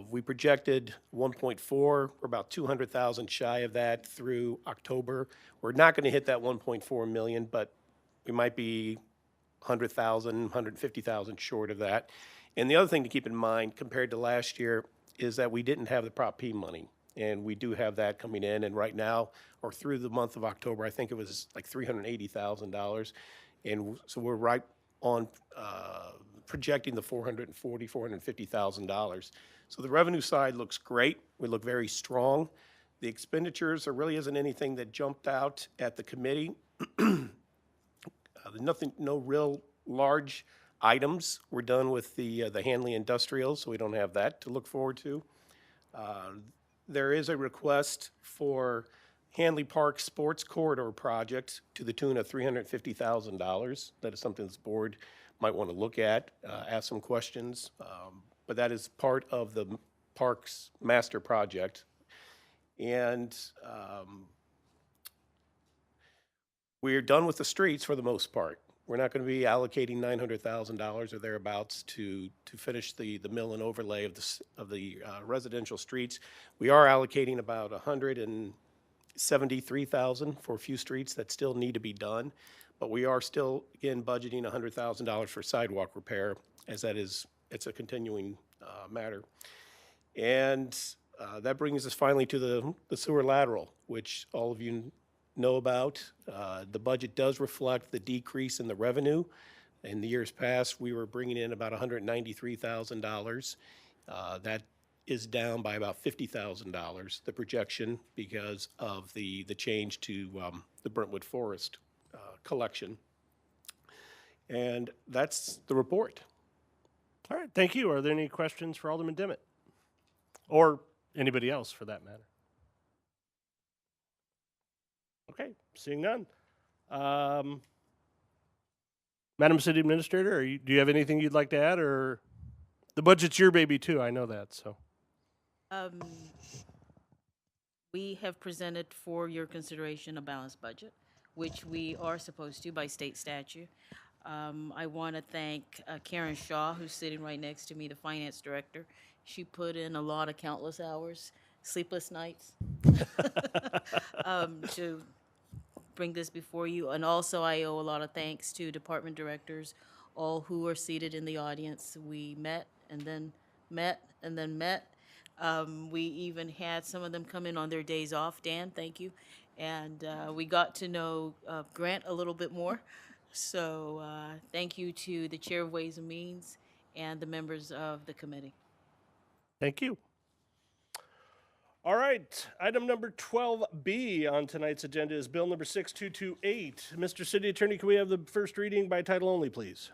We projected 1.4, we're about 200,000 shy of that through October. We're not going to hit that 1.4 million, but we might be 100,000, 150,000 short of that. And the other thing to keep in mind compared to last year is that we didn't have the Prop P money, and we do have that coming in. And right now, or through the month of October, I think it was like $380,000. And so we're right on projecting the $440,000, $450,000. So the revenue side looks great. We look very strong. The expenditures, there really isn't anything that jumped out at the committee. No real large items. We're done with the Hanley Industrial, so we don't have that to look forward to. There is a request for Hanley Park Sports Corridor project to the tune of $350,000. That is something this board might want to look at, ask some questions. But that is part of the parks master project. And we're done with the streets for the most part. We're not going to be allocating $900,000 or thereabouts to finish the mill and overlay of the residential streets. We are allocating about $73,000 for a few streets that still need to be done. But we are still, again, budgeting $100,000 for sidewalk repair, as it's a continuing matter. And that brings us finally to the sewer lateral, which all of you know about. The budget does reflect the decrease in the revenue. In the years past, we were bringing in about $193,000. That is down by about $50,000, the projection, because of the change to the Brentwood Forest collection. And that's the report. All right, thank you. Are there any questions for Alderman Dimmitt? Or anybody else, for that matter? Okay, seeing none. Madam City Administrator, do you have anything you'd like to add, or the budget's your baby too? I know that. So We have presented for your consideration a balanced budget, which we are supposed to by state statute. I want to thank Karen Shaw, who's sitting right next to me, the finance director. She put in a lot of countless hours, sleepless nights, to bring this before you. And also, I owe a lot of thanks to department directors, all who are seated in the audience. We met and then met and then met. We even had some of them come in on their days off. Dan, thank you. And we got to know Grant a little bit more. So thank you to the Chair of Ways and Means and the members of the committee. thank you. All right, item number 12B on tonight's agenda is Bill number 6228. Mr. City Attorney, can we have the first reading by title only, please?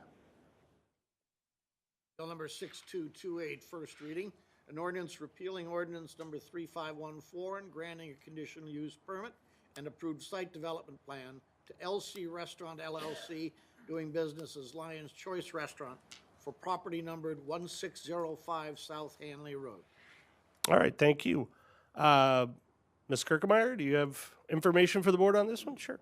Bill number 6228, first reading. An ordinance repealing ordinance number 3514 and granting a conditional use permit and approved site development plan to LC Restaurant LLC, doing business as Lion's Choice Restaurant, for property numbered 1605 South Hanley Road. All right, thank you. Ms. Kirkemeyer, do you have information for the board on this one? Sure.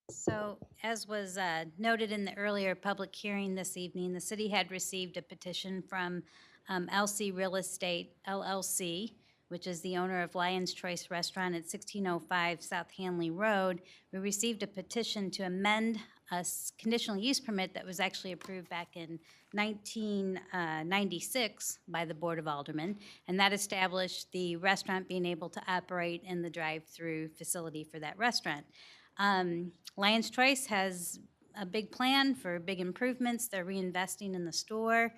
So, as was noted in the earlier public hearing this evening, the city had received a petition from LC Real Estate LLC, which is the owner of Lion's Choice Restaurant at 1605 South Hanley Road. We received a petition to amend a conditional use permit that was actually approved back in 1996 by the Board of Aldermen, and that established the restaurant being able to operate in the drive-through facility for that restaurant. Lion's Choice has a big plan for big improvements. They're reinvesting in the store.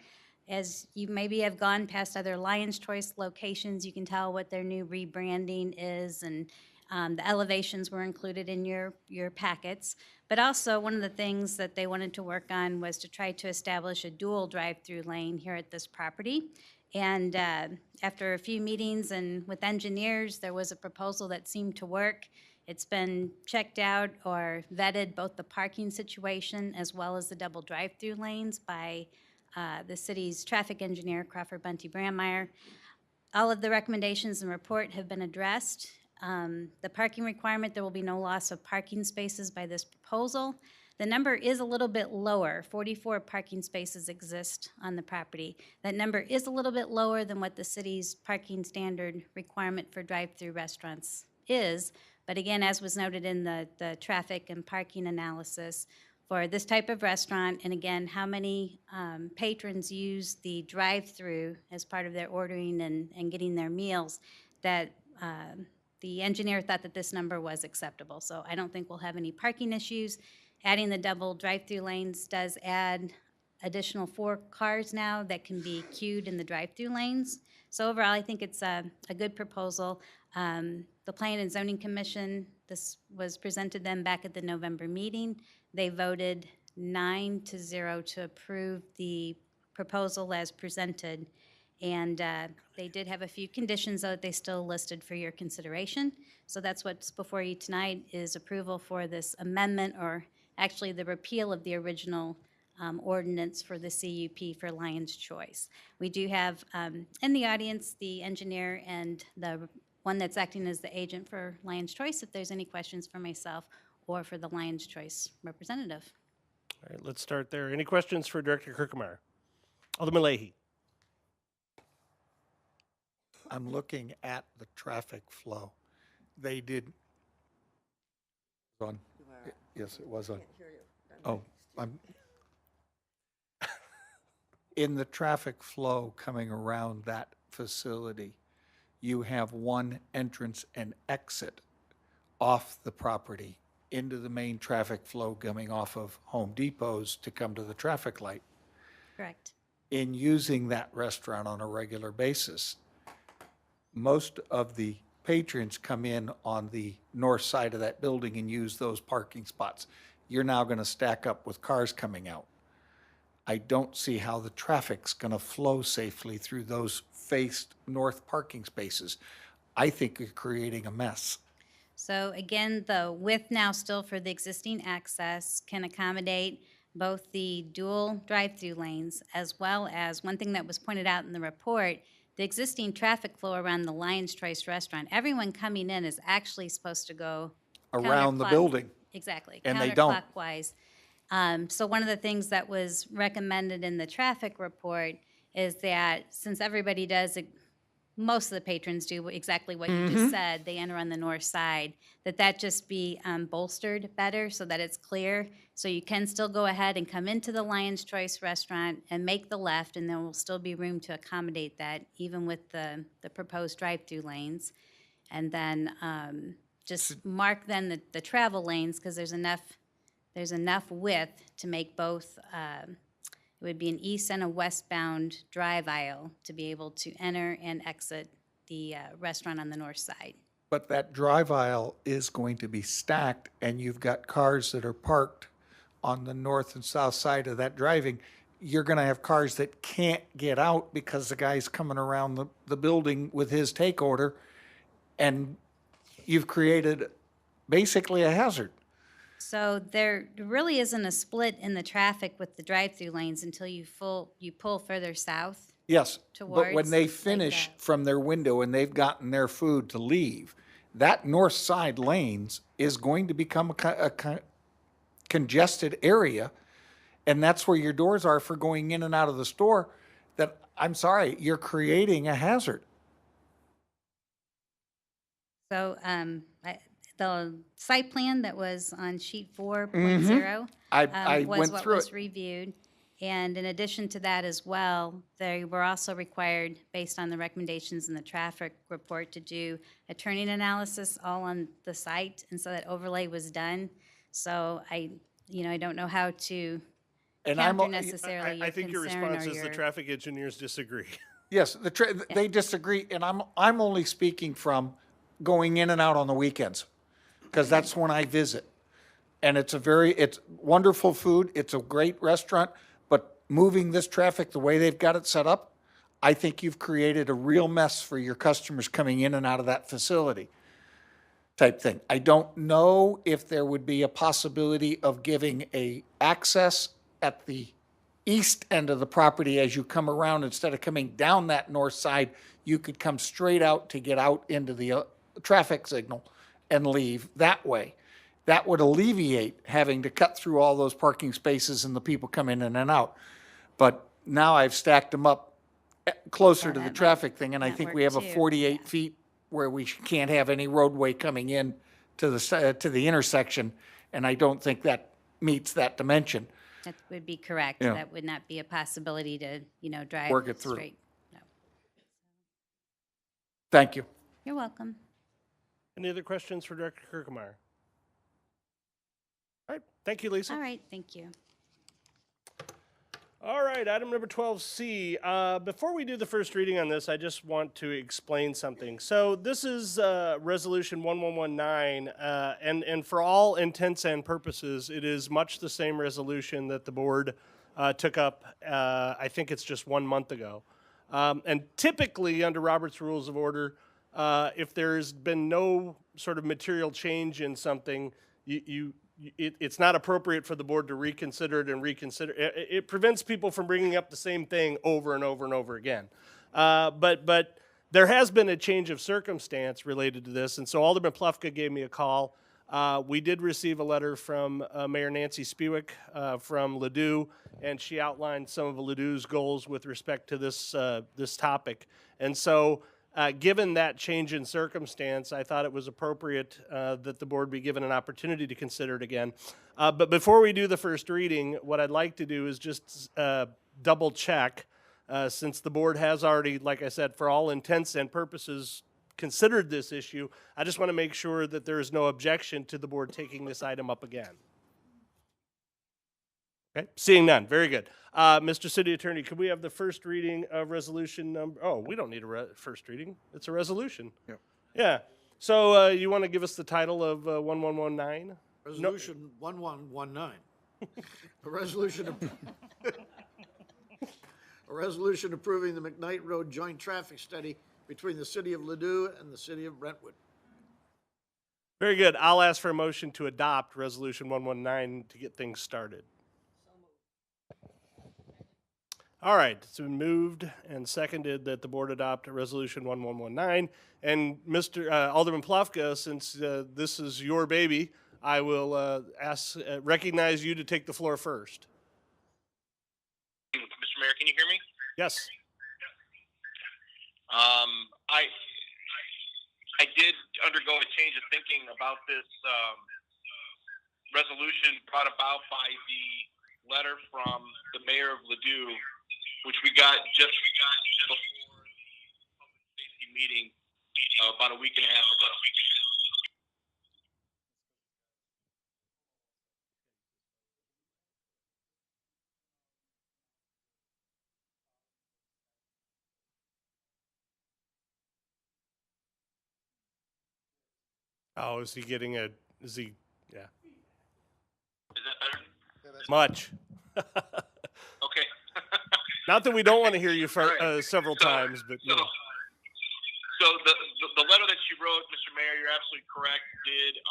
As you maybe have gone past other Lion's Choice locations, you can tell what their new rebranding is, and the elevations were included in your packets. But also, one of the things that they wanted to work on was to try to establish a dual drive-through lane here at this property. And after a few meetings and with engineers, there was a proposal that seemed to work. It's been checked out or vetted, both the parking situation as well as the double drive-through lanes, by the city's traffic engineer, Crawford Bunty Brandmeier. All of the recommendations in the report have been addressed. The parking requirement, there will be no loss of parking spaces by this proposal. The number is a little bit lower. 44 parking spaces exist on the property. That number is a little bit lower than what the city's parking standard requirement for drive-through restaurants is. But again, as was noted in the traffic and parking analysis, for this type of restaurant, and again, how many patrons use the drive-through as part of their ordering and getting their meals, that the engineer thought that this number was acceptable. So I don't think we'll have any parking issues. Adding the double drive-through lanes does add additional 4 cars now that can be queued in the drive-through lanes. So overall, I think it's a good proposal. The Planning and Zoning Commission, this was presented to them back at the November meeting. They voted 9-0 to approve the proposal as presented. And they did have a few conditions, though, that they still listed for your consideration. So that's what's before you tonight, is approval for this amendment, or actually the repeal of the original ordinance for the CUP for Lion's Choice. We do have in the audience the engineer and the one that's acting as the agent for Lion's Choice, if there's any questions for myself or for the Lion's Choice representative. All right, let's start there. Any questions for Director Kirkemeyer? Alderman Leahy. I'm looking at the traffic flow. They did. On. Yes, it was on. Oh, I'm. In the traffic flow coming around that facility, you have one entrance and exit off the property into the main traffic flow coming off of Home Depots to come to the traffic light. Correct. In using that restaurant on a regular basis, most of the patrons come in on the north side of that building and use those parking spots. You're now going to stack up with cars coming out. I don't see how the traffic's going to flow safely through those faced north parking spaces. I think you're creating a mess. So again, the width now still for the existing access can accommodate both the dual drive-through lanes as well as, one thing that was pointed out in the report, the existing traffic flow around the Lion's Choice restaurant. Everyone coming in is actually supposed to go Around the building. Exactly. And they don't. Counterclockwise. So one of the things that was recommended in the traffic report is that since everybody does, most of the patrons do exactly what you just said, they enter on the north side, that just be bolstered better so that it's clear. So you can still go ahead and come into the Lion's Choice restaurant and make the left, and there will still be room to accommodate that, even with the proposed drive-through lanes. And then just mark then the travel lanes, because there's enough width to make both, it would be an east and a westbound drive aisle to be able to enter and exit the restaurant on the north side. But that drive aisle is going to be stacked, and you've got cars that are parked on the north and south side of that driving. You're going to have cars that can't get out because the guy's coming around the building with his take order, and you've created basically a hazard. So there really isn't a split in the traffic with the drive-through lanes until you pull further south. Yes, but when Towards they like finish that. from their window and they've gotten their food to leave, that north side lanes is going to become a congested area, and that's where your doors are for going in and out of the store. That, I'm sorry, you're creating a hazard. So the site plan that was on sheet 4.0 I was went what through was it. reviewed. And in addition to that as well, they were also required, based on the recommendations in the traffic report, to do a turning analysis all on the site, and so that overlay was done. So I don't know how to And counter necessarily I your think your concern response or is the your- traffic engineers disagree. Yes, they disagree, and I'm only speaking from going in and out on the weekends, because that's when I visit. And it's wonderful food, it's a great restaurant, but moving this traffic the way they've got it set up, I think you've created a real mess for your customers coming in and out of that facility type thing. I don't know if there would be a possibility of giving a access at the east end of the property as you come around. Instead of coming down that north side, you could come straight out to get out into the traffic signal and leave that way. That would alleviate having to cut through all those parking spaces and the people coming in and out. But now I've stacked them up closer to the traffic thing, and I think we have a 48 feet where we can't have any roadway coming in to the intersection, and I don't think that meets that dimension. That would be correct. Yeah. That would not be a possibility to, drive Work it through. straight. No. Thank you. You're welcome. Any other questions for Director Kirkemeyer? All right, thank you, Lisa. All right, thank you. All right, item number 12C. Before we do the first reading on this, I just want to explain something. So this is Resolution 1119, and for all intents and purposes, it is much the same resolution that the board took up, I think it's just 1 month ago. And typically, under Robert's Rules of Order, if there's been no sort of material change in something, it's not appropriate for the board to reconsider it and reconsider. It prevents people from bringing up the same thing over and over and over again. But there has been a change of circumstance related to this, and so Alderman Plufka gave me a call We did receive a letter from Mayor Nancy Spiewak from Ladue, and she outlined some of Ladue's goals with respect to this topic. And so, given that change in circumstance, I thought it was appropriate that the board be given an opportunity to consider it again. But before we do the first reading, what I'd like to do is just double check, since the board has already, like I said, for all intents and purposes, considered this issue. I just want to make sure that there is no objection to the board taking this item up again. Okay, seeing none, very good. Mr. City Attorney, could we have the first reading of resolution number, oh, we don't need a first reading, it's a resolution. Yep. Yeah, so you want to give us the title of 1119? Resolution 1119. A resolution, a resolution approving the McKnight Road joint traffic study between the city of Ladue and the city of Brentwood. Very good, I'll ask for a motion to adopt resolution 119 to get things started. All right, it's been moved and seconded that the board adopt resolution 1119. And Mr. Alderman Plofka, since this is your baby, I will recognize you to take the floor first. Mr. Mayor, can you hear me? Yes. I did undergo a change of thinking about this resolution brought about by the letter from the mayor of Ladue, which we got just before the public safety meeting about a week and a half ago. Oh, is he getting yeah. Is that better? Much. Okay. Not that we don't want to hear you for, Right. several times, but you know. So the letter that you wrote, Mr. Mayor, you're absolutely correct, did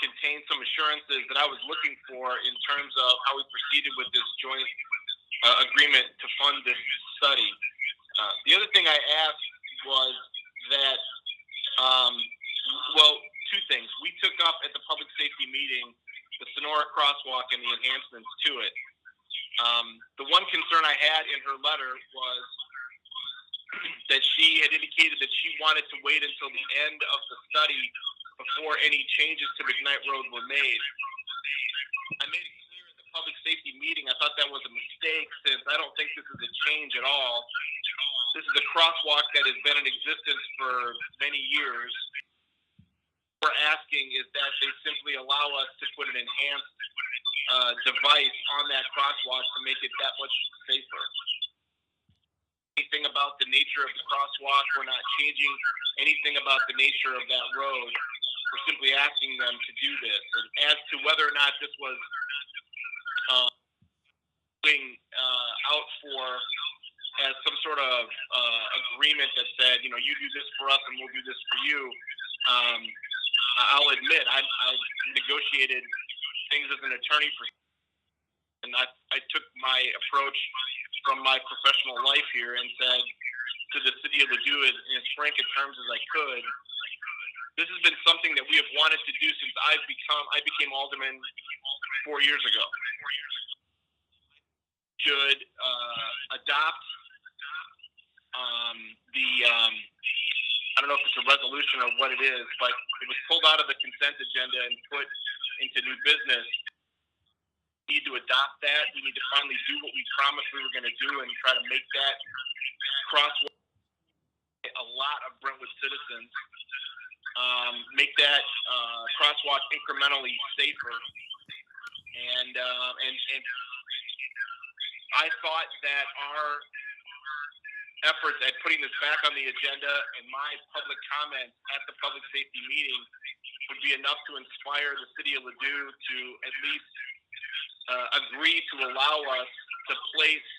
contain some assurances that I was looking for in terms of how we proceeded with this joint agreement to fund this study. The other thing I asked was that, well, two things. We took up at the public safety meeting the Sonora crosswalk and the enhancements to it. The one concern I had in her letter was that she had indicated that she wanted to wait until the end of the study before any changes to McKnight Road were made. I made it clear at the public safety meeting I thought that was a mistake, since I don't think this is a change at all. This is a crosswalk that has been in existence for many years. What we're asking is that they simply allow us to put an enhanced device on that crosswalk to make it that much safer. Anything about the nature of the crosswalk, we're not changing anything about the nature of that road. We're simply asking them to do this. And as to whether or not this was out for as some sort of agreement that said, you know, you do this for us and we'll do this for you, I'll admit I negotiated things as an attorney and I took my approach from my professional life here and said to the city of Ladue in as frank in terms as I could, this has been something that we have wanted to do since I became alderman 4 years ago. Should adopt I don't know if it's a resolution or what it is, but it was pulled out of the consent agenda and put into new business. We need to adopt that. We need to finally do what we promised we were going to do and try to make that crosswalk a lot of Brentwood citizens, make that crosswalk incrementally safer. And I thought that our efforts at putting this back on the agenda and my public comments at the public safety meeting would be enough to inspire the city of Ladue to at least agree to allow us to place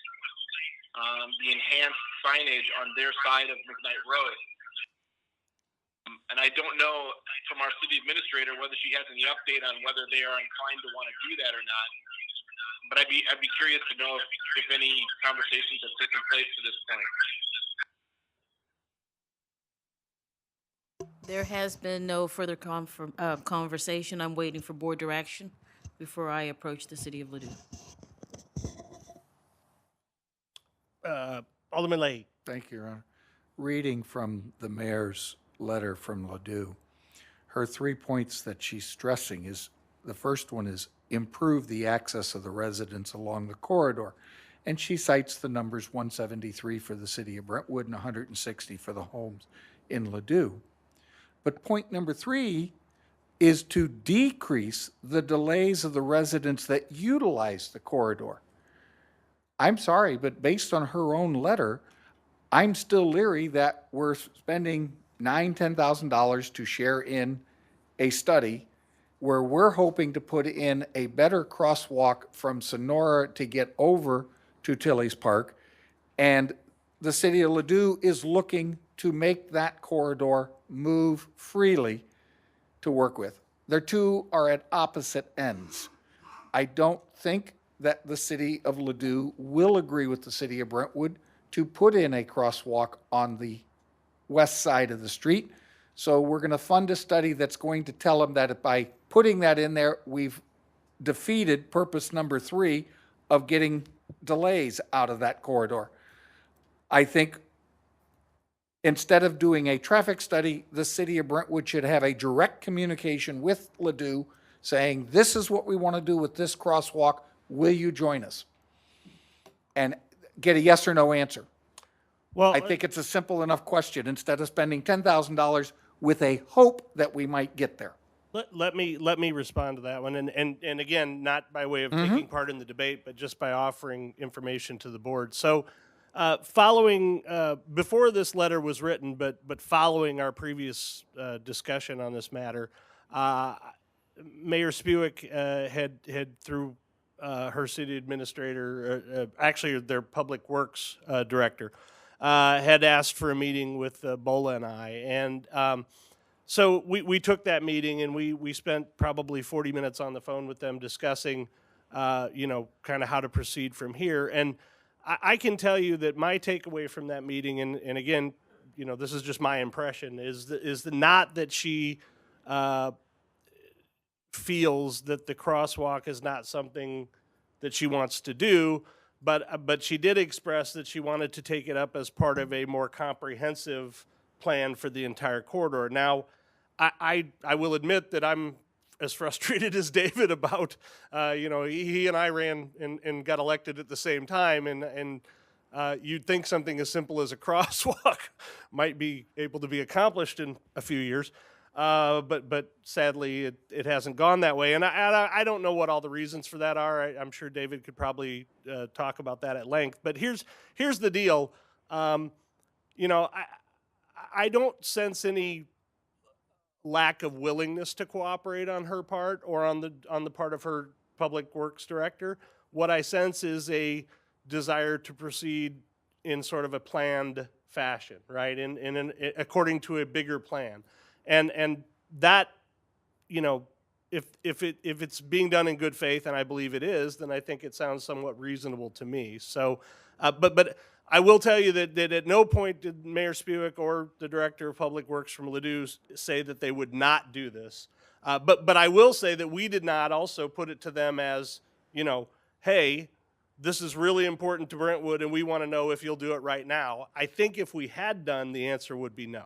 the enhanced signage on their side of McKnight Road. And I don't know from our city administrator whether she has any update on whether they are inclined to want to do that or not. But I'd be curious to know if any conversations have taken place to this point. There has been no further conversation. I'm waiting for board direction before I approach the city of Ladue. Alderman Leahy. Thank you, Your Honor. Reading from the mayor's letter from Ladue, her 3 points that she's stressing is, the first one is improve the access of the residents along the corridor. And she cites the numbers 173 for the city of Brentwood and 160 for the homes in Ladue. But point number 3 is to decrease the delays of the residents that utilize the corridor. I'm sorry, but based on her own letter, I'm still leery that we're spending $9,000-$10,000 to share in a study where we're hoping to put in a better crosswalk from Sonora to get over to Tilly's Park, and the city of Ladue is looking to make that corridor move freely to work with. The two are at opposite ends. I don't think that the city of Ladue will agree with the city of Brentwood to put in a crosswalk on the west side of the street. So we're going to fund a study that's going to tell them that by putting that in there, we've defeated purpose number 3 of getting delays out of that corridor. I think instead of doing a traffic study, the city of Brentwood should have a direct communication with Ladue saying, this is what we want to do with this crosswalk. Will you join us? And get a yes or no answer. Well, I think it's a simple enough question instead of spending $10,000 with a hope that we might get there. Let me respond to that one, and again, not by way of taking part in the debate, but just by offering information to the board. So, following before this letter was written, but following our previous discussion on this matter, Mayor Spewick had through her city administrator, actually their public works director, had asked for a meeting with Bola and I, and so we took that meeting and we spent probably 40 minutes on the phone with them discussing, kind of how to proceed from here. And I can tell you that my takeaway from that meeting, and again, this is just my impression, is not that she feels that the crosswalk is not something that she wants to do, but she did express that she wanted to take it up as part of a more comprehensive plan for the entire corridor. Now, I will admit that I'm as frustrated as David about, he and I ran and got elected at the same time, and you'd think something as simple as a crosswalk might be able to be accomplished in a few years. But sadly, it hasn't gone that way, and I don't know what all the reasons for that are. I'm sure David could probably talk about that at length. But here's the deal. I don't sense any lack of willingness to cooperate on her part or on the part of her public works director. What I sense is a desire to proceed in sort of a planned fashion, right? According to a bigger plan. And that, if it's being done in good faith, and I believe it is, then I think it sounds somewhat reasonable to me. So, but I will tell you that at no point did Mayor Spewick or the Director of Public Works from Ladue say that they would not do this. But I will say that we did not also put it to them as, hey, this is really important to Brentwood and we want to know if you'll do it right now. I think if we had done, the answer would be no.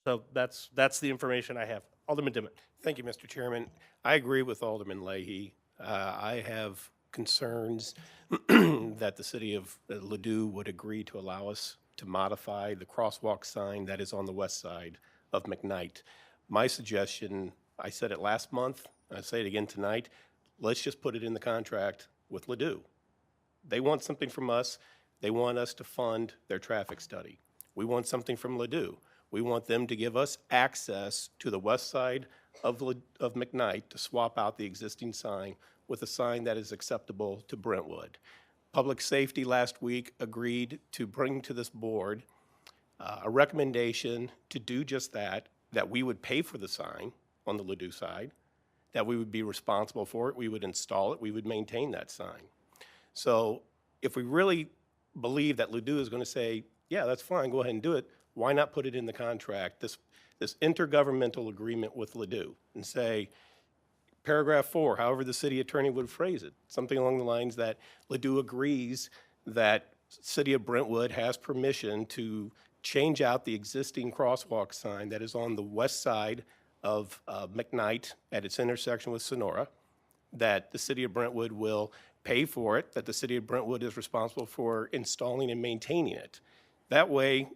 So that's the information I have. Alderman Dimmitt. Thank you, Mr. Chairman. I agree with Alderman Leahy. I have concerns that the city of Ladue would agree to allow us to modify the crosswalk sign that is on the west side of McKnight. My suggestion, I said it last month, I say it again tonight, let's just put it in the contract with Ladue. They want something from us. They want us to fund their traffic study. We want something from Ladue. We want them to give us access to the west side of McKnight to swap out the existing sign with a sign that is acceptable to Brentwood. Public Safety last week agreed to bring to this board a recommendation to do just that we would pay for the sign on the Ladue side, that we would be responsible for it, we would install it, we would maintain that sign. So if we really believe that Ladue is going to say, yeah, that's fine, go ahead and do it, why not put it in the contract, this intergovernmental agreement with Ladue, and say, paragraph 4, however the city attorney would phrase it, something along the lines that Ladue agrees that City of Brentwood has permission to change out the existing crosswalk sign that is on the west side of McKnight at its intersection with Sonora, that the City of Brentwood will pay for it, that the City of Brentwood is responsible for installing and maintaining it. That way,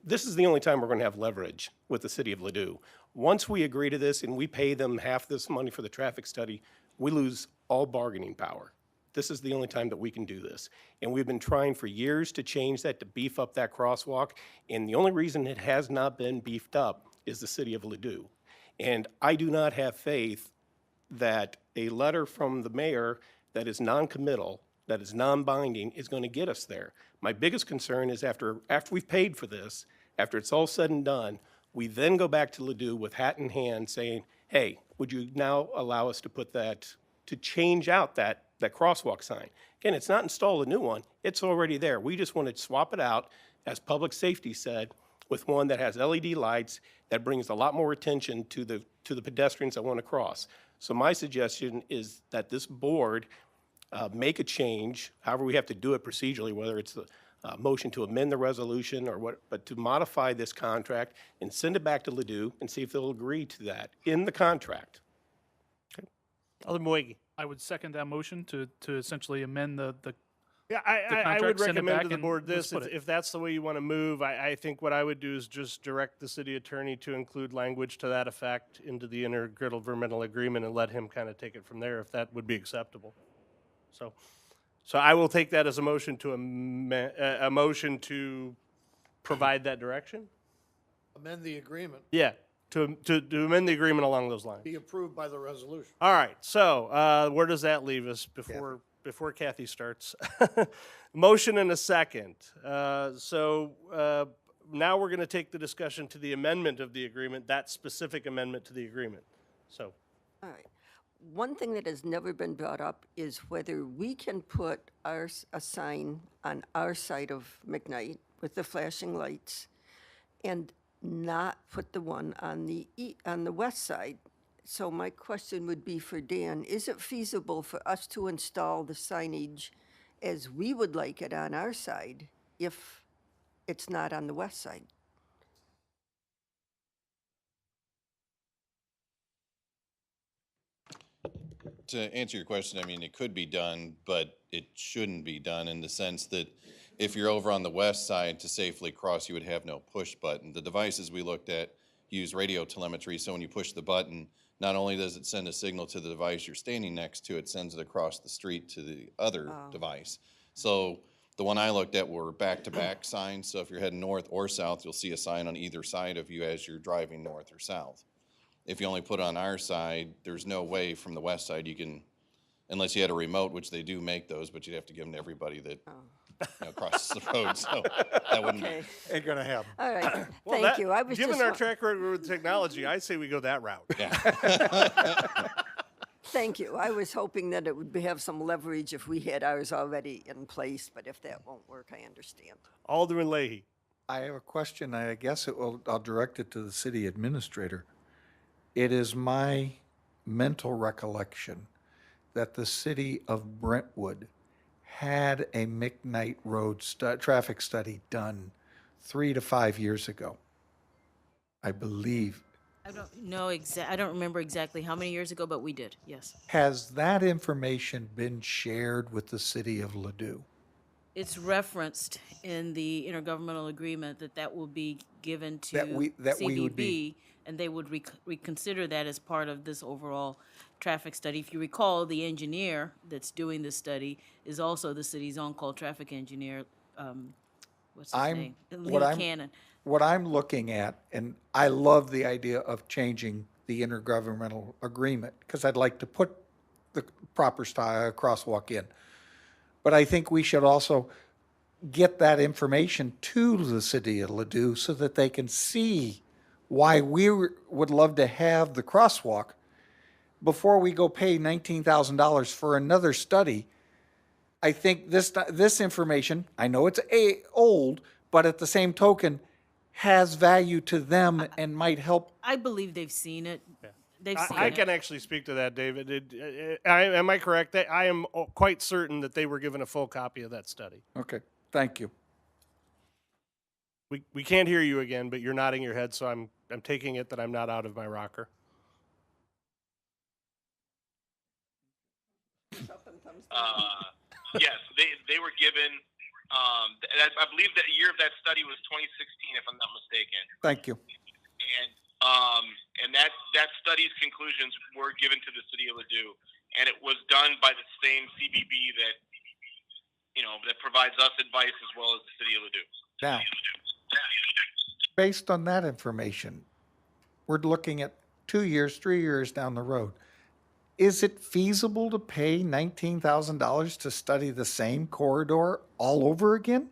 this is the only time we're going to have leverage with the City of Ladue. Once we agree to this and we pay them half this money for the traffic study, we lose all bargaining power. This is the only time that we can do this. And we've been trying for years to change that, to beef up that crosswalk, and the only reason it has not been beefed up is the City of Ladue. And I do not have faith that a letter from the mayor that is non-committal, that is non-binding, is going to get us there. My biggest concern is after we've paid for this, after it's all said and done, we then go back to Ladue with hat in hand saying, hey, would you now allow us to put that, to change out that crosswalk sign? Again, it's not install a new one, it's already there. We just want to swap it out, as public safety said, with one that has LED lights that brings a lot more attention to the pedestrians that want to cross. So my suggestion is that this board make a change, however we have to do it procedurally, whether it's the motion to amend the resolution or what, but to modify this contract and send it back to Ladue and see if they'll agree to that in the contract. Alderman Boyge. I would second that motion to essentially amend the Yeah, the I would contract, send it recommend back to the and board let's this, put it. if that's the way you want to move, I think what I would do is just direct the city attorney to include language to that effect into the intergovernmental agreement and let him kind of take it from there, if that would be acceptable. So I will take that as a motion to a motion to provide that direction? Amend the agreement, Yeah, to amend the agreement along those lines. be approved by the resolution. All right, so where does that leave us before Kathy starts? Motion and a second. So now we're going to take the discussion to the amendment of the agreement, that specific amendment to the agreement. So, All right. One thing that has never been brought up is whether we can put a sign on our side of McKnight with the flashing lights and not put the one on the west side. So my question would be for Dan, is it feasible for us to install the signage as we would like it on our side if it's not on the west side? To answer your question, I mean, it could be done, but it shouldn't be done in the sense that if you're over on the west side to safely cross, you would have no push button. The devices we looked at use radio telemetry, so when you push the button, not only does it send a signal to the device you're standing next to, it sends it across the street to the other device. So the one I looked at were back-to-back signs, so if you're heading north or south, you'll see a sign on either side of you as you're driving north or south. If you only put on our side, there's no way from the west side you can, unless you had a remote, which they do make those, but you'd have to give them to everybody that crosses the road, so that wouldn't be. Ain't gonna happen. All right, well, thank you. I was given just our track record with technology, I say we go that route. Thank you. I was hoping that it would have some leverage if we had ours already in place, but if that won't work, I understand. Alderman Leahy. I have a question. I guess I'll direct it to the city administrator. It is my mental recollection that the city of Brentwood had a McKnight Road traffic study done 3 to 5 years ago, I believe. I don't know I don't remember exactly how many years ago, but we did, yes. Has that information been shared with the city of Ladue? It's referenced in the intergovernmental agreement that will be given to That we would be- CBB, and they would reconsider that as part of this overall traffic study. If you recall, the engineer that's doing this study is also the city's on-call traffic engineer, what's his name? Lee Cannon. What I'm looking at, and I love the idea of changing the intergovernmental agreement, because I'd like to put the proper style crosswalk in. But I think we should also get that information to the city of Ladue so that they can see why we would love to have the crosswalk before we go pay $19,000 for another study. I think this information, I know it's old, but at the same token, has value to them and might help. I believe they've seen it. They've seen I it. can actually speak to that, David. Am I correct? I am quite certain that they were given a full copy of that study. Okay, thank you. We can't hear you again, but you're nodding your head, so I'm taking it that I'm not out of my rocker. Yes, they were given. I believe that year of that study was 2016, if I'm not mistaken. Thank you. And that study's conclusions were given to the city of Ladue, and it was done by the same CBB that provides us advice as well as the city of Ladue. Now, based on that information, we're looking at 2 years, 3 years down the road. Is it feasible to pay $19,000 to study the same corridor all over again?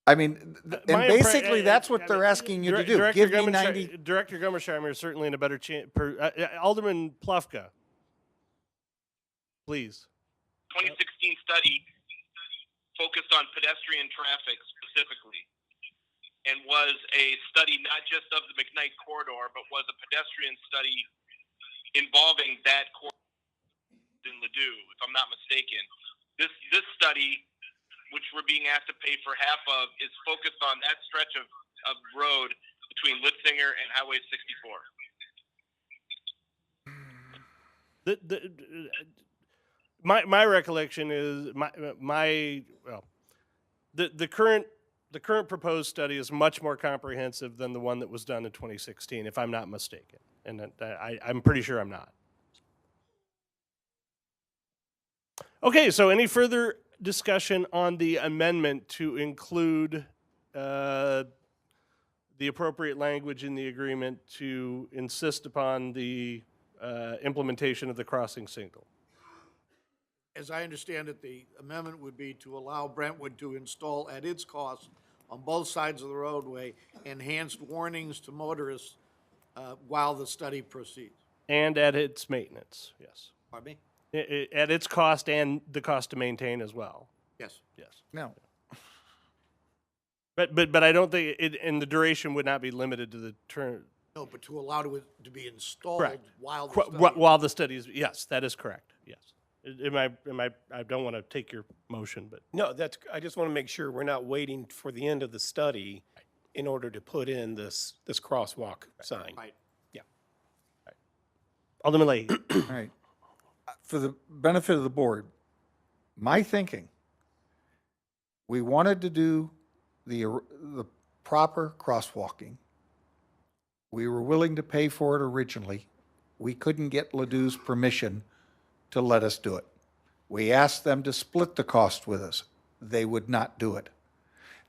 I mean, and basically that's what they're asking you to do. Give me 90. Director Gummersheimer is certainly in a better chance. Alderman Plufka, please. 2016 study focused on pedestrian traffic specifically, and was a study not just of the McKnight corridor, but was a pedestrian study involving that corridor in Ladue, if I'm not mistaken. This study, which we're being asked to pay for half of, is focused on that stretch of road between Litzinger and Highway 64. My recollection is the current proposed study is much more comprehensive than the one that was done in 2016, if I'm not mistaken, and I'm pretty sure I'm not. Okay, so any further discussion on the amendment to include the appropriate language in the agreement to insist upon the implementation of the crossing signal? As I understand it, the amendment would be to allow Brentwood to install at its cost on both sides of the roadway enhanced warnings to motorists while the study proceeds. And at its maintenance, yes. Pardon me? At its cost and the cost to maintain as well. Yes. Yes. No. But I don't think and the duration would not be limited to the term. No, but to allow it to be installed Correct. while the study. While the study is, yes, that is correct. Yes. I don't want to take your motion, but No, I just want to make sure we're not waiting for the end of the study in order to put in this crosswalk sign. Right. Yeah. Alderman Leahy. All right. For the benefit of the board, my thinking, we wanted to do the proper crosswalking. We were willing to pay for it originally. We couldn't get Ladue's permission to let us do it. We asked them to split the cost with us. They would not do it.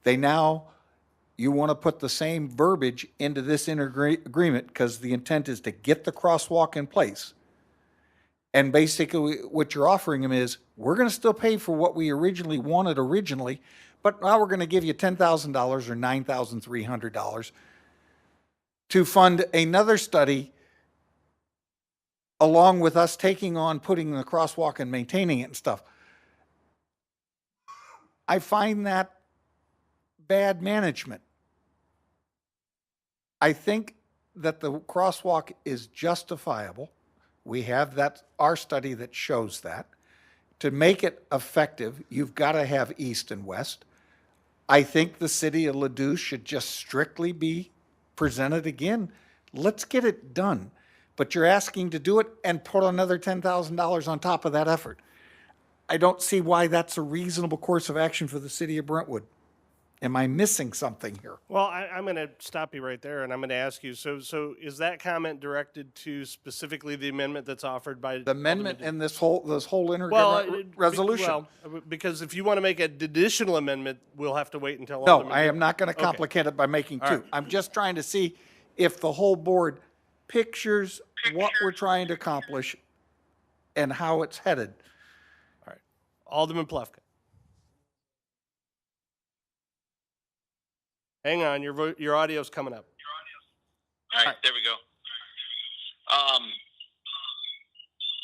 You want to put the same verbiage into this agreement because the intent is to get the crosswalk in place. And basically what you're offering them is, we're going to still pay for what we originally wanted but now we're going to give you $10,000 or $9,300 to fund another study along with us taking on putting the crosswalk and maintaining it and stuff. I find that bad management. I think that the crosswalk is justifiable. We have our study that shows that. To make it effective, you've got to have east and west. I think the city of Ladue should just strictly be presented again. Let's get it done. But you're asking to do it and put another $10,000 on top of that effort. I don't see why that's a reasonable course of action for the city of Brentwood. Am I missing something here? Well, I'm going to stop you right there, and I'm going to ask you, so is that comment directed to specifically the amendment that's offered by... The amendment and this whole intergovernmental resolution. Well, because if you want to make an additional amendment, we'll have to wait until... No, I am not going to complicate it by making two. All right. I'm just trying to see if the whole board pictures what we're trying to accomplish and how it's headed. All right. Alderman Plufka. Hang on, your audio's coming up. All right, there we go. I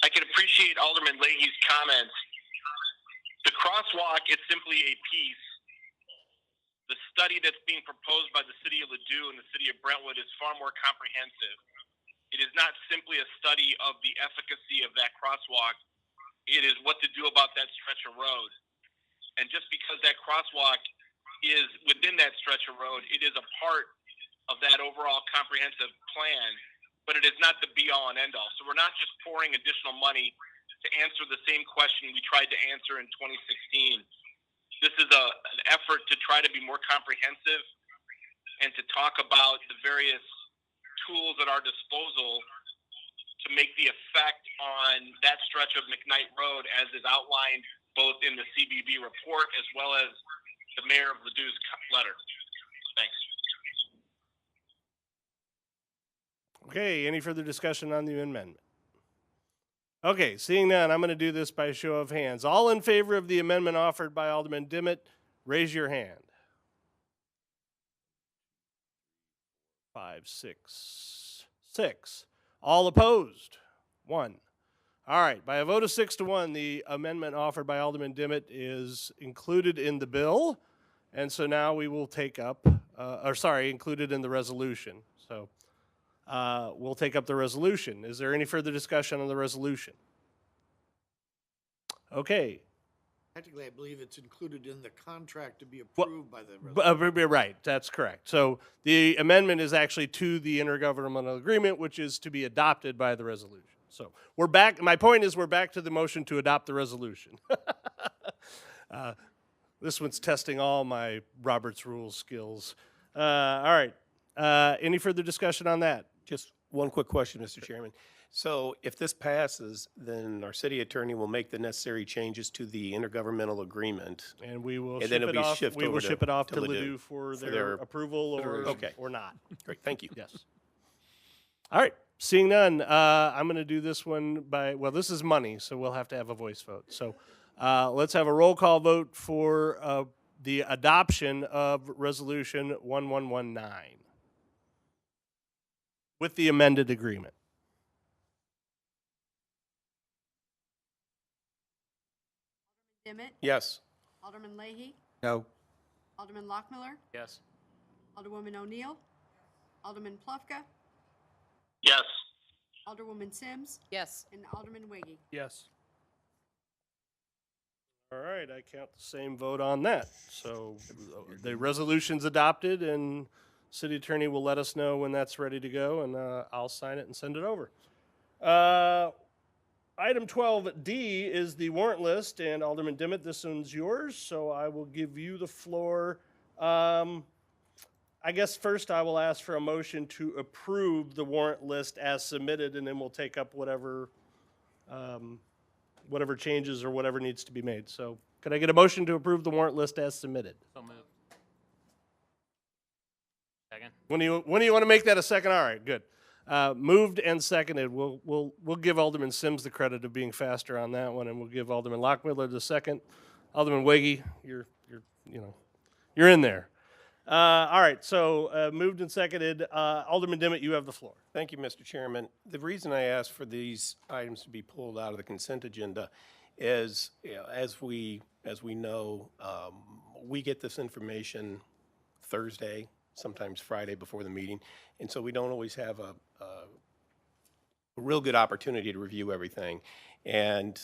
can appreciate Alderman Leahy's comments. The crosswalk is simply a piece The study that's being proposed by the city of Ladue and the city of Brentwood is far more comprehensive. It is not simply a study of the efficacy of that crosswalk. It is what to do about that stretch of road. And just because that crosswalk is within that stretch of road, it is a part of that overall comprehensive plan, but it is not the be-all and end-all. So we're not just pouring additional money to answer the same question we tried to answer in 2016. This is an effort to try to be more comprehensive and to talk about the various tools at our disposal to make the effect on that stretch of McKnight Road as is outlined both in the CBB report as well as the mayor of Ladue's letter. Thanks. Okay, any further discussion on the amendment? Okay, seeing none, I'm going to do this by show of hands. All in favor of the amendment offered by Alderman Dimmitt, raise your hand. 5, 6, 6. All opposed? 1. All right, by a vote of 6 to 1, the amendment offered by Alderman Dimmitt is included in the bill, and so now we will take up, included in the resolution. So we'll take up the resolution. Is there any further discussion on the resolution? Okay. Technically, I believe it's included in the contract to be approved by the Right, that's correct. So the amendment is actually to the intergovernmental agreement, which is to be adopted by the resolution. So we're back. My point is we're back to the motion to adopt the resolution. This one's testing all my Robert's Rules skills. All right. Any further discussion on that? Just one quick question, Mr. Chairman. So if this passes, then our city attorney will make the necessary changes to the intergovernmental agreement. And we will And ship then it'll it be off. shipped We will over ship it off to Ladue Ladue for their approval or not. Great, thank you. Yes. All right. Seeing none, I'm going to do this one by, well, this is money, so we'll have to have a voice vote. So let's have a roll call vote for the adoption of Resolution 1119 with the amended agreement. Dimmitt, Yes. Alderman Leahy, No. Alderman Lockmiller, Yes. Alderwoman O'Neill, Alderman Plufka, Yes. Alderwoman Sims, Yes. and Alderman Wiggy. Yes. All right, I count the same vote on that. So the resolution's adopted, and city attorney will let us know when that's ready to go, and I'll sign it and send it over. Item 12D is the warrant list, and Alderman Dimmitt, this one's yours, so I will give you the floor. I guess first I will ask for a motion to approve the warrant list as submitted, and then we'll take up whatever whatever changes or whatever needs to be made. So could I get a motion to approve the warrant list as submitted? So moved. Second. When do you want to make that a second? All right, good. Moved and seconded. We'll give Alderman Sims the credit of being faster on that one, and we'll give Alderman Lockmiller the second. Alderman Wiggy, you're in there. All right, so moved and seconded. Alderman Dimmitt, you have the floor. Thank you, Mr. Chairman. The reason I asked for these items to be pulled out of the consent agenda is, as we know, we get this information Thursday, sometimes Friday before the meeting, and so we don't always have a real good opportunity to review everything. And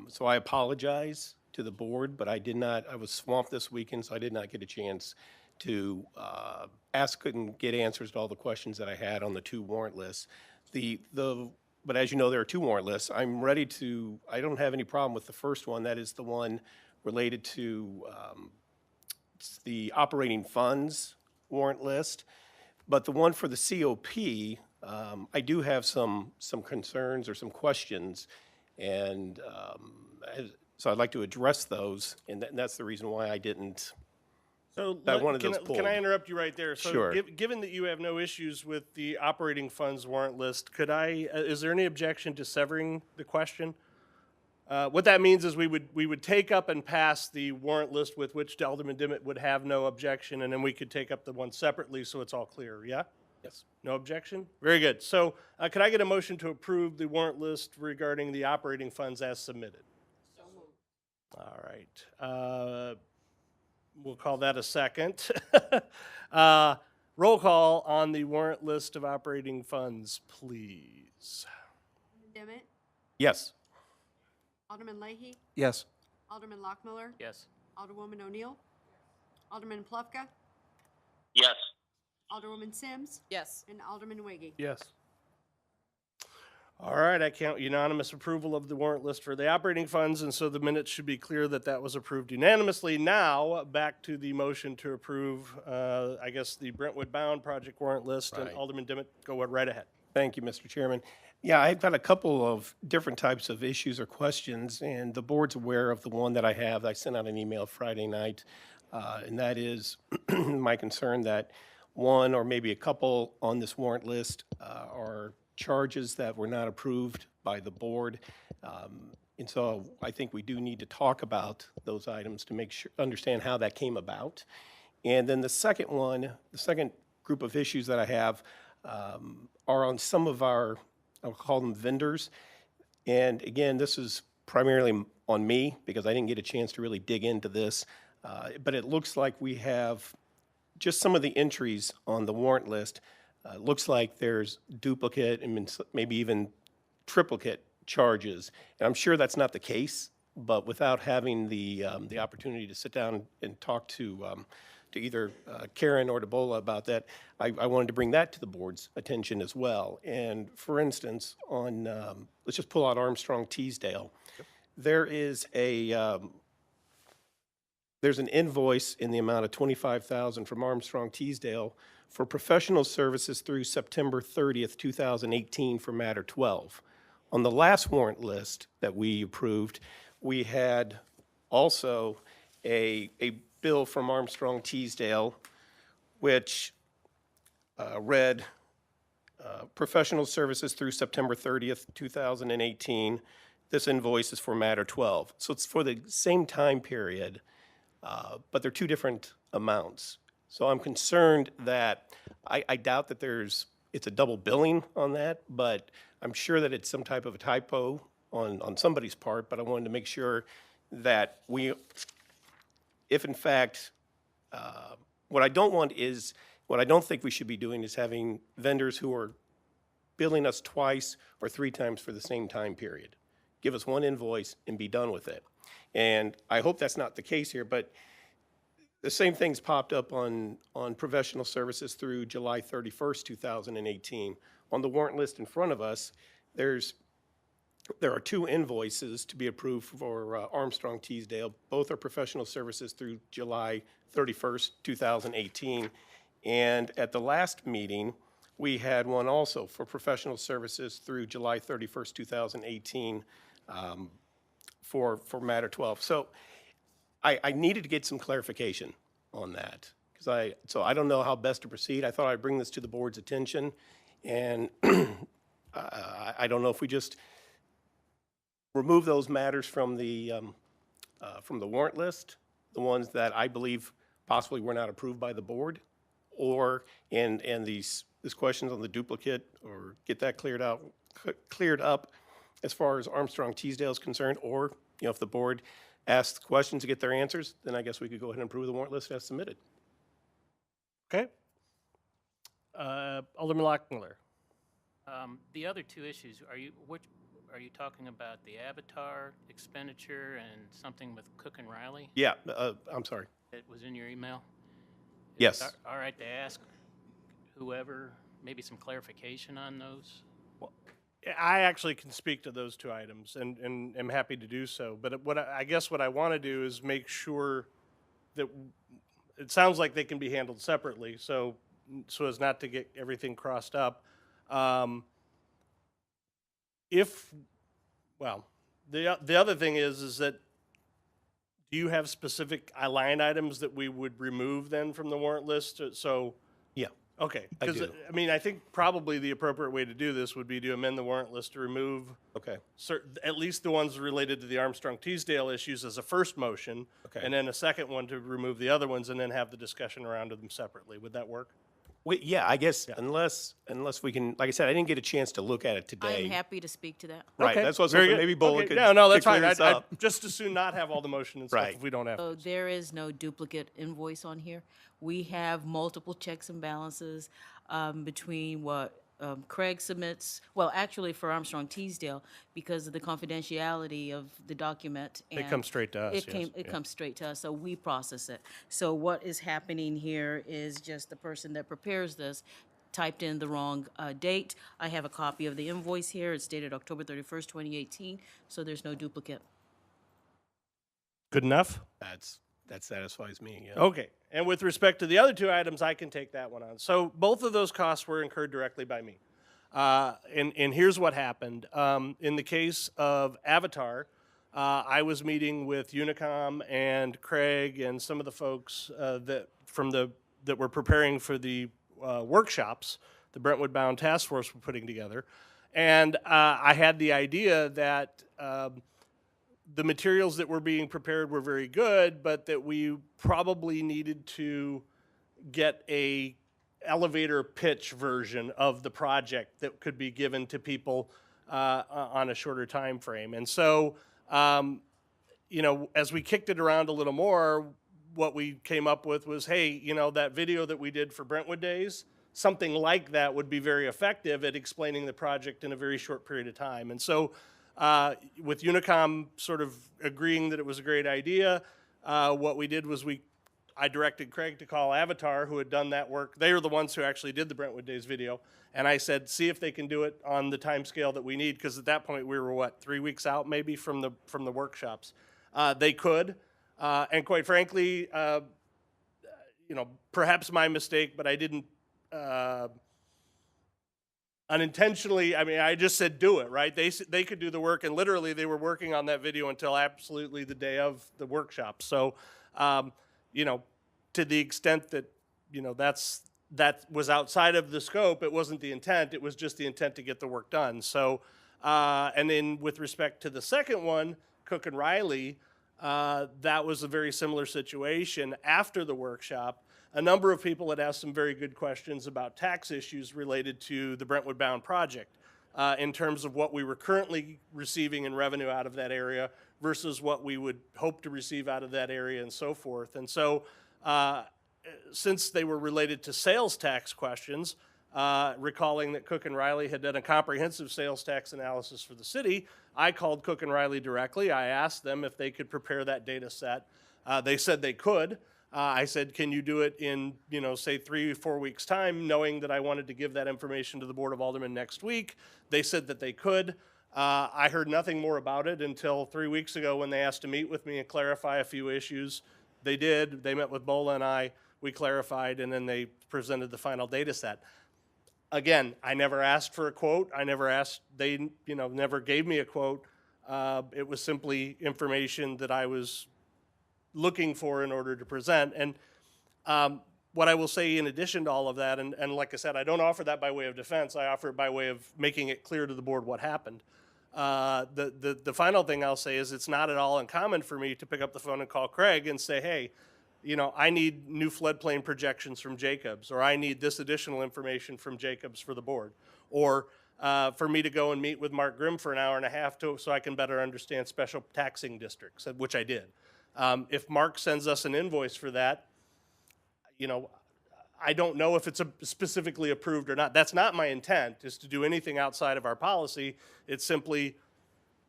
so I apologize to the board, but I was swamped this weekend, so I did not get a chance to couldn't get answers to all the questions that I had on the 2 warrant lists. But as you know, there are 2 warrant lists. I don't have any problem with the first one. That is the one related to the operating funds warrant list. But the one for the COP, I do have some concerns or some questions, and so I'd like to address those, and that's the reason why I didn't. So I wanted those pulled. Can I interrupt you right there? So Sure. Given that you have no issues with the operating funds warrant list, is there any objection to severing the question? What that means is we would take up and pass the warrant list with which Alderman Dimmitt would have no objection, and then we could take up the one separately so it's all clear, yeah? Yes. No objection? Very good. So could I get a motion to approve the warrant list regarding the operating funds as submitted? So moved. All right. we'll call that a second. Roll call on the warrant list of operating funds, please. Alderman Demmett, Yes. Alderman Leahy, Yes. Alderman Lockmiller, Yes. Alderwoman O'Neill, Alderman Plufka, Yes. Alderwoman Sims, Yes. and Alderman Wiggy. Yes. All right, I count unanimous approval of the warrant list for the operating funds, and so the minutes should be clear that that was approved unanimously. Now, back to the motion to approve, I guess, the Brentwood Bound project warrant list. And Right. Alderman Demmett, go right ahead. Thank you, Mr. Chairman. Yeah, I've got a couple of different types of issues or questions, and the board's aware of the one that I have. I sent out an email Friday night, and that is my concern that one or maybe a couple on this warrant list are charges that were not approved by the board. And so I think we do need to talk about those items to make sure, understand how that came about. And then the second one, the second group of issues that I have are on some of our, I'll call them vendors. And again, this is primarily on me because I didn't get a chance to really dig into this. But it looks like we have just some of the entries on the warrant list. Looks like there's duplicate and maybe even triplicate charges. And I'm sure that's not the case, but without having the opportunity to sit down and talk to either Karen or Debola about that, I wanted to bring that to the board's attention as well. And for instance, on, let's just pull out Armstrong Teasdale. There is there's an invoice in the amount of $25,000 from Armstrong Teasdale for professional services through September 30th, 2018 for matter 12. On the last warrant list that we approved, we had also a bill from Armstrong Teasdale, which read professional services through September 30th, 2018. This invoice is for matter 12. So it's for the same time period, but they're two different amounts. So I'm concerned that, I doubt that it's a double billing on that, but I'm sure that it's some type of a typo on somebody's part, but I wanted to make sure that if in fact, what I don't think we should be doing is having vendors who are billing us twice or three times for the same time period. Give us one invoice and be done with it. And I hope that's not the case here, but the same things popped up on professional services through July 31st, 2018. On the warrant list in front of us, there are two invoices to be approved for Armstrong Teasdale. Both are professional services through July 31st, 2018. And at the last meeting, we had one also for professional services through July 31st, 2018 for matter 12. So I needed to get some clarification on that because so I don't know how best to proceed. I thought I'd bring this to the board's attention, and I don't know if we just remove those matters from the warrant list, the ones that I believe possibly were not approved by the board, or and these questions on the duplicate, or get that cleared up as far as Armstrong Teasdale is concerned, or if the board asks questions to get their answers, then I guess we could go ahead and approve the warrant list as submitted. Okay. Alderman Lockmiller. The other two issues, are you talking about the Avatar expenditure and something with Cook and Riley? Yeah, I'm sorry. That was in your email? Yes. Is it all right to ask whoever maybe some clarification on those? I actually can speak to those two items and am happy to do so. But I guess what I want to do is make sure that it sounds like they can be handled separately, so as not to get everything crossed up. The other thing is that, do you have specific line items that we would remove then from the warrant list? So Yeah. Okay, I because do. I think probably the appropriate way to do this would be to amend the warrant list to remove Okay. at least the ones related to the Armstrong Teasdale issues as a first motion, Okay. and then a second one to remove the other ones, and then have the discussion around them separately. Would that work? Wait, yeah, I guess unless we can, like I said, I didn't get a chance to look at it I am today. happy to speak to that. Right, Okay, that's what I was very hoping good. maybe Bola Okay, could no, that's could fine. clear this I'd up. just as soon not have all the motion and stuff Right. if we don't have So to. there is no duplicate invoice on here. We have multiple checks and balances between what Craig submits, well, actually for Armstrong Teasdale, because of the confidentiality of the document. It and comes straight to us, It yes, it yeah. comes straight to us, so we process it. So what is happening here is just the person that prepares this typed in the wrong date. I have a copy of the invoice here. It's dated October 31st, 2018, so there's no duplicate. Good enough? That satisfies me, yeah. Okay, and with respect to the other two items, I can take that one on. So both of those costs were incurred directly by me. And here's what happened. In the case of Avatar, I was meeting with Unicom and Craig and some of the folks that were preparing for the workshops the Brentwood Bound Task Force were putting together. And I had the idea that the materials that were being prepared were very good, but that we probably needed to get a elevator pitch version of the project that could be given to people on a shorter time frame. And so, you know, as we kicked it around a little more, what we came up with was, hey, you know, that video that we did for Brentwood Days, something like that would be very effective at explaining the project in a very short period of time. And so with Unicom sort of agreeing that it was a great idea, what we did was I directed Craig to call Avatar, who had done that work. They were the ones who actually did the Brentwood Days video. And I said, see if they can do it on the time scale that we need, because at that point we were, what, 3 weeks out maybe from the workshops. They could. And quite frankly, you know, perhaps my mistake, but I didn't unintentionally, I mean, I just said do it, right? They could do the work, and literally they were working on that video until absolutely the day of the workshop. So, you know, to the extent that, you know, that was outside of the scope, it wasn't the intent, it was just the intent to get the work done. So, and then with respect to the second one, Cook and Riley, that was a very similar situation. After the workshop, a number of people had asked some very good questions about tax issues related to the Brentwood Bound project in terms of what we were currently receiving in revenue out of that area versus what we would hope to receive out of that area and so forth. And so since they were related to sales tax questions, recalling that Cook and Riley had done a comprehensive sales tax analysis for the city, I called Cook and Riley directly. I asked them if they could prepare that data set. They said they could. I said, can you do it in, you know, say 3 or 4 weeks' time, knowing that I wanted to give that information to the Board of Aldermen next week? They said that they could. I heard nothing more about it until 3 weeks ago when they asked to meet with me and clarify a few issues. They did. They met with Bola and I. We clarified, and then they presented the final data set. Again, I never asked for a quote. I never asked, they, you know, never gave me a quote. It was simply information that I was looking for in order to present. And what I will say in addition to all of that, and like I said, I don't offer that by way of defense. I offer it by way of making it clear to the board what happened. The final thing I'll say is it's not at all uncommon for me to pick up the phone and call Craig and say, hey, you know, I need new floodplain projections from Jacobs, or I need this additional information from Jacobs for the board, or for me to go and meet with Mark Grimm for an hour and a half so I can better understand special taxing districts, which I did. If Mark sends us an invoice for that, you know, I don't know if it's specifically approved or not. That's not my intent, is to do anything outside of our policy. It's simply,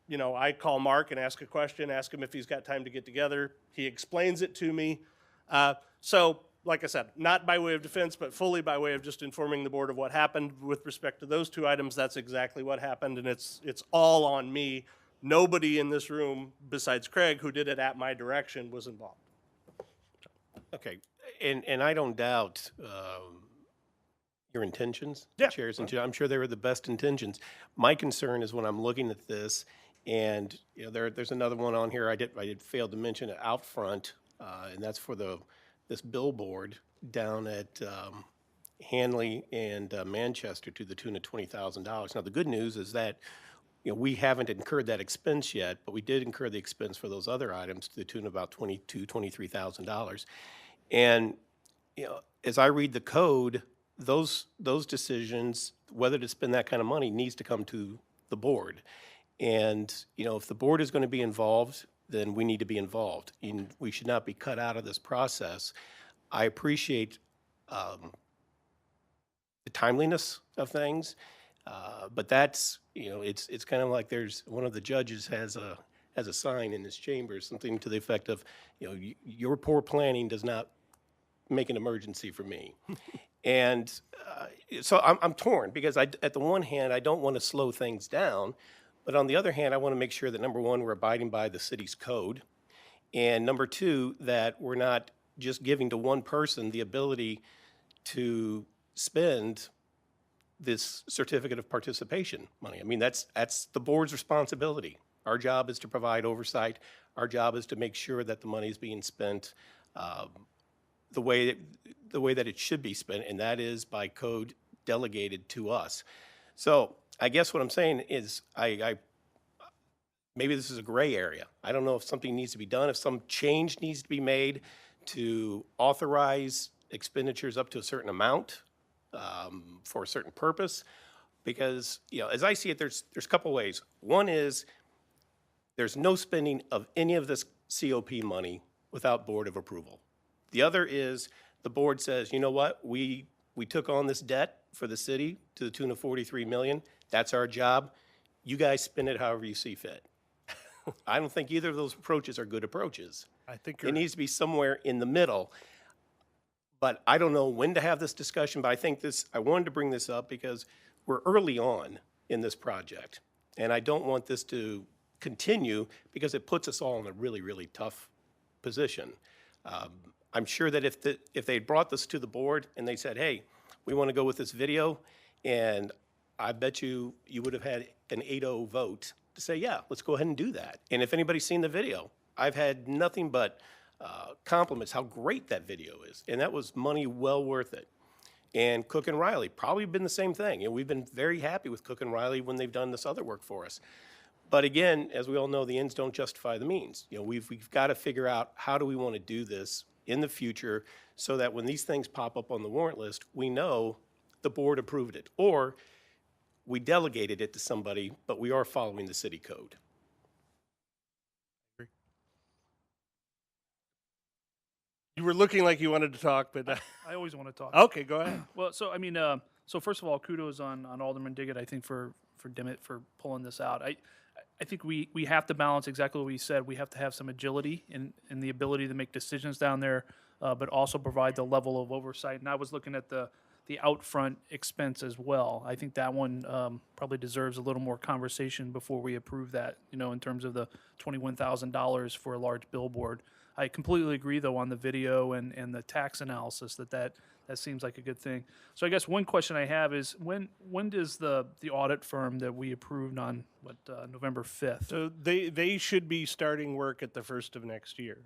you know, I call Mark and ask a question, ask him if he's got time to get together. He explains it to me. So, like I said, not by way of defense, but fully by way of just informing the board of what happened with respect to those two items. That's exactly what happened, and it's all on me. Nobody in this room besides Craig, who did it at my direction, was involved. Okay, and I don't doubt your intentions, Yeah. the chair's intentions. I'm sure they were the best intentions. My concern is when I'm looking at this, and you know, there's another one on here I did fail to mention it out front, and that's for this billboard down at Hanley and Manchester to the tune of $20,000. Now the good news is that, you know, we haven't incurred that expense yet, but we did incur the expense for those other items to the tune of about $23,000. And, you know, as I read the code, those decisions, whether to spend that kind of money, needs to come to the board. And, you know, if the board is going to be involved, then we need to be involved. And we should not be cut out of this process. I appreciate the timeliness of things, but that's, you know, it's kind of like there's one of the judges has a sign in his chamber, something to the effect of, you know, your poor planning does not make an emergency for me. And so I'm torn because at the one hand, I don't want to slow things down, but on the other hand, I want to make sure that number one, we're abiding by the city's code, and number two, that we're not just giving to one person the ability to spend this certificate of participation money. I mean, that's the board's responsibility. Our job is to provide oversight. Our job is to make sure that the money is being spent the way that it should be spent, and that is by code delegated to us. So I guess what I'm saying is I maybe this is a gray area. I don't know if something needs to be done, if some change needs to be made to authorize expenditures up to a certain amount for a certain purpose. Because, you know, as I see it, there's a couple ways. One is there's no spending of any of this COP money without board of approval. The other is the board says, you know what, we took on this debt for the city to the tune of $43 million. That's our job. You guys spend it however you see fit. I don't think either of those approaches are good approaches. I think it needs to be somewhere in the middle. But I don't know when to have this discussion, but I wanted to bring this up because we're early on in this project. And I don't want this to continue because it puts us all in a really, really tough position. I'm sure that if they brought this to the board and they said, hey, we want to go with this video, and I bet you would have had an 8-0 vote to say, yeah, let's go ahead and do that. And if anybody's seen the video, I've had nothing but compliments how great that video is. And that was money well worth it. And Cook and Riley, probably been the same thing. And we've been very happy with Cook and Riley when they've done this other work for us. But again, as we all know, the ends don't justify the means. You know, we've got to figure out how do we want to do this in the future so that when these things pop up on the warrant list, we know the board approved it. Or we delegated it to somebody, but we are following the city code. You were looking like you wanted to talk, but I always want to talk. Okay, go ahead. Well, so I mean, so first of all, kudos on Alderman Diggett, I think, for Dimmitt for pulling this out. I think we have to balance exactly what we said. We have to have some agility and the ability to make decisions down there, but also provide the level of oversight. And I was looking at the out front expense as well. I think that one probably deserves a little more conversation before we approve that, you know, in terms of the $21,000 for a large billboard. I completely agree, though, on the video and the tax analysis that seems like a good thing. So I guess one question I have is when does the audit firm that we approved on, November 5th? So they should be starting work at the first of next year.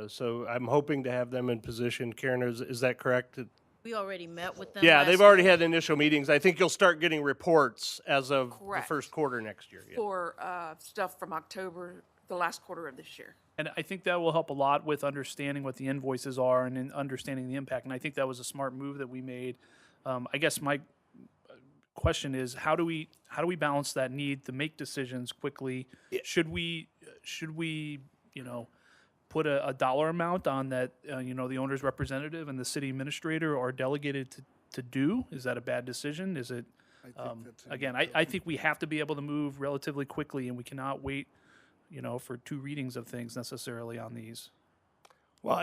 So I'm hoping to have them in position. Karen, is that correct? We already met with them. Yeah, they've already had initial meetings. I think you'll start getting reports as of Correct. the first quarter next year. Yeah. For stuff from October, the last quarter of this year. And I think that will help a lot with understanding what the invoices are and in understanding the impact. And I think that was a smart move that we made. I guess my question is, how do we balance that need to make decisions quickly? Yeah. Should we you know, put a dollar amount on that, you know, the owner's representative and the city administrator are delegated to do? Is that a bad decision? Is it, again, I think we have to be able to move relatively quickly, and we cannot wait, you know, for 2 readings of things necessarily on these. Well,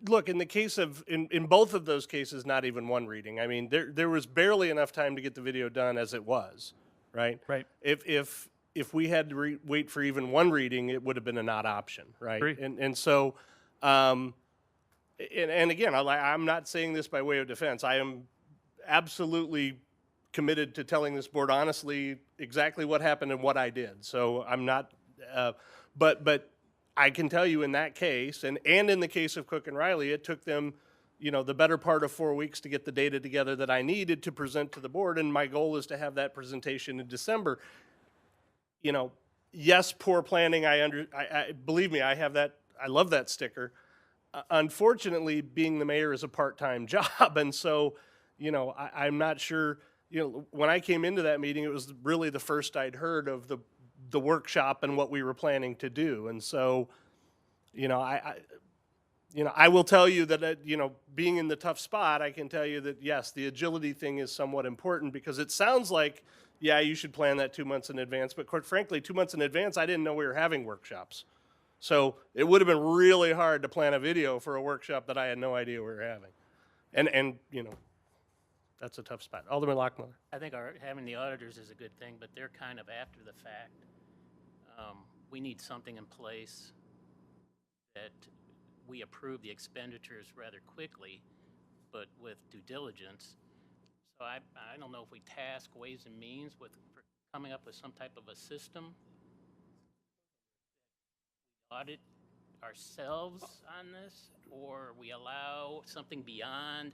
look, in the case of, in both of those cases, not even 1 reading. I mean, there was barely enough time to get the video done as it was, right? Right. If we had to wait for even 1 reading, it would have been a not option, right? Agree. And so, and again, I'm not saying this by way of defense. I am absolutely committed to telling this board honestly exactly what happened and what I did. So I'm not, but I can tell you in that case, and in the case of Cook and Riley, it took them, you know, the better part of 4 weeks to get the data together that I needed to present to the board, and my goal is to have that presentation in December. You know, yes, poor planning. I believe me, I have that. I love that sticker. Unfortunately, being the mayor is a part-time job, and so I'm not sure, when I came into that meeting, it was really the first I'd heard of the workshop and what we were planning to do. And so, I will tell you that, being in the tough spot, I can tell you that, yes, the agility thing is somewhat important because it sounds like, yeah, you should plan that 2 months in advance. But quite frankly, 2 months in advance, I didn't know we were having workshops. So it would have been really hard to plan a video for a workshop that I had no idea we were having. And that's a tough spot. Alderman Lockmiller. I think having the auditors is a good thing, but they're kind of after the fact. We need something in place that we approve the expenditures rather quickly, but with due diligence. So I don't know if we task Ways and Means for coming up with some type of a system. Audit ourselves on this, or we allow something beyond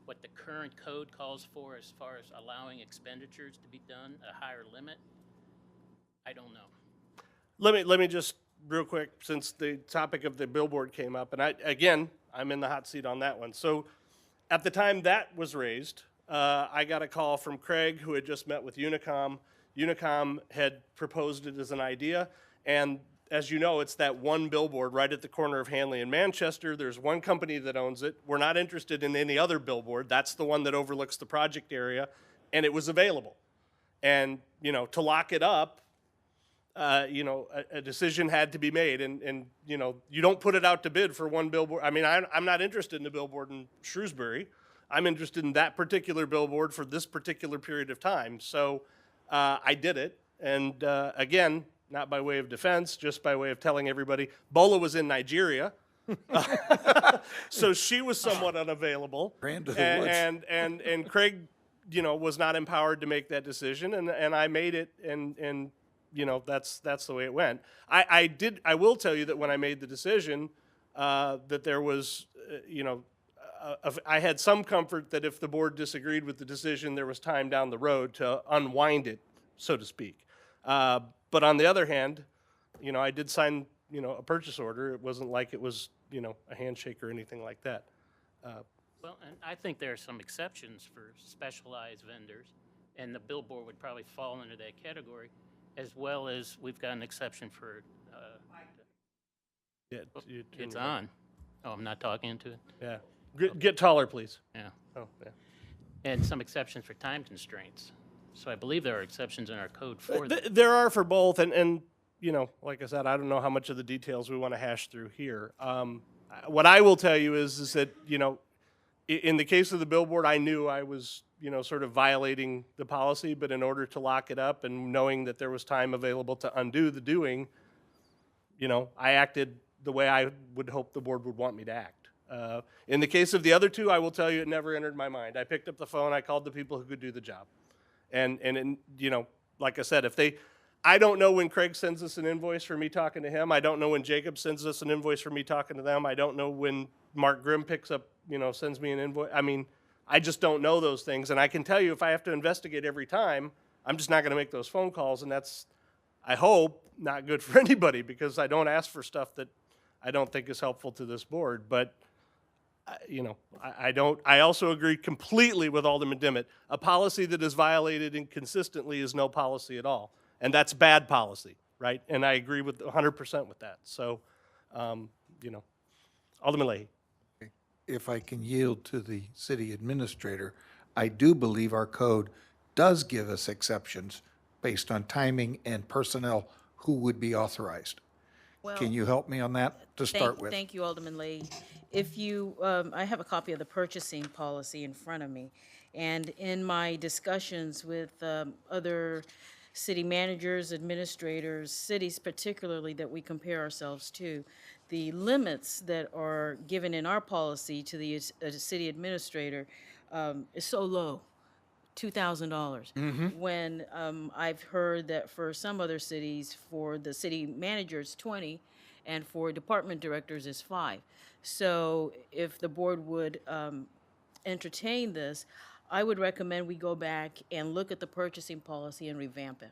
what the current code calls for as far as allowing expenditures to be done, a higher limit. I don't know. Let me just real quick, since the topic of the billboard came up, and I'm in the hot seat on that one. So at the time that was raised, I got a call from Craig, who had just met with Unicom. Unicom had proposed it as an idea, and as you know, it's that one billboard right at the corner of Hanley and Manchester. There's one company that owns it. We're not interested in any other billboard. That's the one that overlooks the project area, and it was available. And, to lock it up, a decision had to be made, and you don't put it out to bid for one billboard. I mean, I'm not interested in a billboard in Shrewsbury. I'm interested in that particular billboard for this particular period of time. So I did it, and again, not by way of defense, just by way of telling everybody, Bola was in Nigeria. So she was somewhat unavailable. Ran to the woods. And Craig, was not empowered to make that decision, and I made it, and that's the way it went. I will tell you that when I made the decision, that there was, I had some comfort that if the board disagreed with the decision, there was time down the road to unwind it, so to speak. But on the other hand, I did sign, a purchase order. It wasn't like it was, a handshake or anything like that. Well, and I think there are some exceptions for specialized vendors, and the billboard would probably fall into that category, as well as we've got an exception for. It's on. Oh, I'm not talking into it. Yeah. Get taller, please. Yeah. Oh, yeah. And some exceptions for time constraints. So I believe there are exceptions in our code for that. There are for both, and like I said, I don't know how much of the details we want to hash through here. What I will tell you is that, in the case of the billboard, I knew I was, sort of violating the policy, but in order to lock it up and knowing that there was time available to undo the doing, I acted the way I would hope the board would want me to act. In the case of the other two, I will tell you it never entered my mind. I picked up the phone, I called the people who could do the job. And like I said, I don't know when Craig sends us an invoice for me talking to him. I don't know when Jacob sends us an invoice for me talking to them. I don't know when Mark Grimm picks up, sends me an invoice. I mean, I just don't know those things. And I can tell you if I have to investigate every time, I'm just not going to make those phone calls. And that's, I hope, not good for anybody because I don't ask for stuff that I don't think is helpful to this board. But I also agree completely with Alderman Dimmitt. A policy that is violated inconsistently is no policy at all. And that's bad policy, right? And I agree with 100% with that. So, Alderman Leahy. If I can yield to the city administrator, I do believe our code does give us exceptions based on timing and personnel who would be authorized. Well, Can you help me on that to start with? Thank you, Alderman Leahy. If you, I have a copy of the purchasing policy in front of me, and in my discussions with other city managers, administrators, cities particularly that we compare ourselves to, the limits that are given in our policy to the city administrator is so low, $2,000. When I've heard that for some other cities, for the city managers, 20, and for department directors is 5. So if the board would entertain this, I would recommend we go back and look at the purchasing policy and revamp it.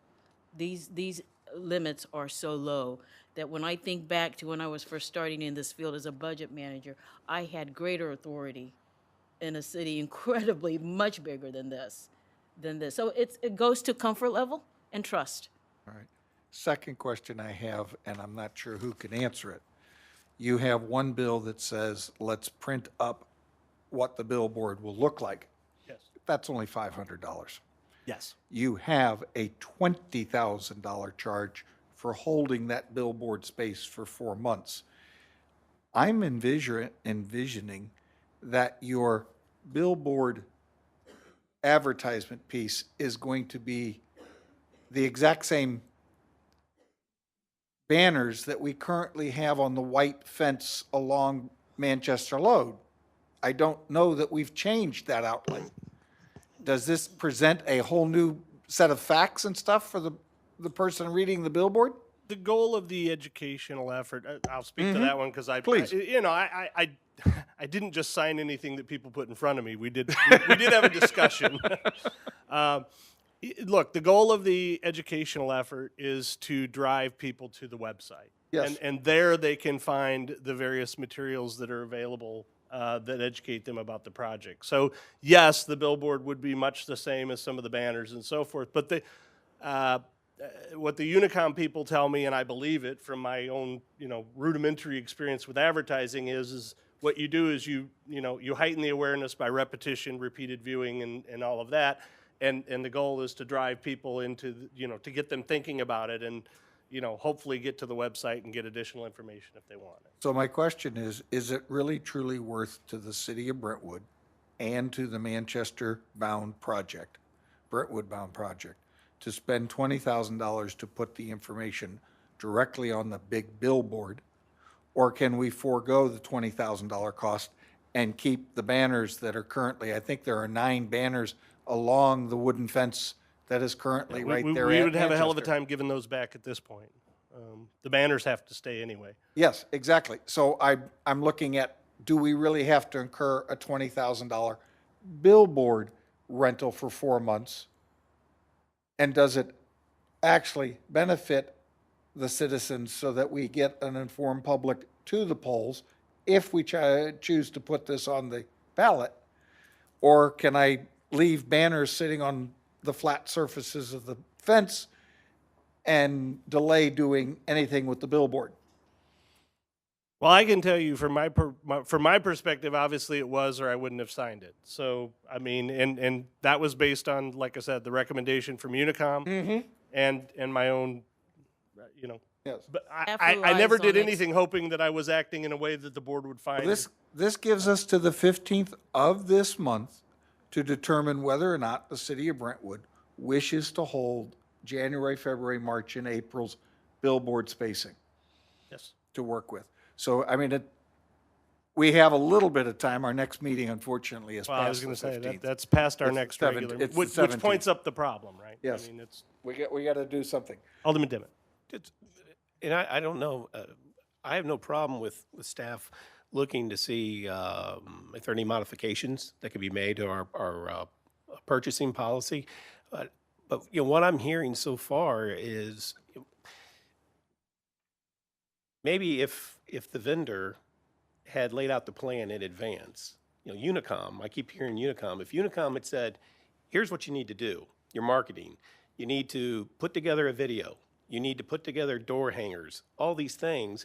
These limits are so low that when I think back to when I was first starting in this field as a budget manager, I had greater authority in a city incredibly much bigger than this. So it goes to comfort level and trust. All right. Second question I have, and I'm not sure who can answer it. You have one bill that says, let's print up what the billboard will look like. Yes. That's only $500. Yes. You have a $20,000 charge for holding that billboard space for 4 months. I'm envisioning that your billboard advertisement piece is going to be the exact same banners that we currently have on the white fence along Manchester Road. I don't know that we've changed that outlay. Does this present a whole new set of facts and stuff for the person reading the billboard? The goal of the educational effort, I'll speak to that one because Please. I didn't just sign anything that people put in front of me. We did have a discussion. Look, the goal of the educational effort is to drive people to the website. Yes. And there they can find the various materials that are available that educate them about the project. So yes, the billboard would be much the same as some of the banners and so forth. But what the Unicom people tell me, and I believe it from my own rudimentary experience with advertising, is what you do is you heighten the awareness by repetition, repeated viewing, and all of that. And the goal is to drive people into to get them thinking about it and hopefully get to the website and get additional information if they want it. So my question is it really truly worth to the city of Brentwood and to the Manchester-bound project, Brentwood-bound project, to spend $20,000 to put the information directly on the big billboard? Or can we forego the $20,000 cost and keep the banners that are currently, I think there are 9 banners along the wooden fence that is currently right there We at would have a hell of a Manchester. time giving those back at this point. The banners have to stay anyway. Yes, exactly. So I'm looking at, do we really have to incur a $20,000 billboard rental for 4 months? And does it actually benefit the citizens so that we get an informed public to the polls if we choose to put this on the ballot? Or can I leave banners sitting on the flat surfaces of the fence and delay doing anything with the billboard? Well, I can tell you from my perspective, obviously it was, or I wouldn't have signed it. So, I mean, and that was based on, like I said, the recommendation from Unicom and my own, Yes. But I never did anything hoping that I was acting in a way that the board would find. This gives us to the 15th of this month to determine whether or not the city of Brentwood wishes to hold January, February, March, and April's billboard spacing Yes. to work with. So, I mean, we have a little bit of time. Our next meeting, unfortunately, is Well, I past was the going to say 15th. that's past our It's next the regular, 17th. It's the which 17th. points up the problem, right? Yes. I mean, it's We got to do something. Alderman Dimmitt. And I don't know, I have no problem with staff looking to see if there are any modifications that could be made to our purchasing policy. But what I'm hearing so far is maybe if the vendor had laid out the plan in advance, Unicom, I keep hearing Unicom, if Unicom had said, here's what you need to do, your marketing, you need to put together a video, you need to put together door hangers, all these things.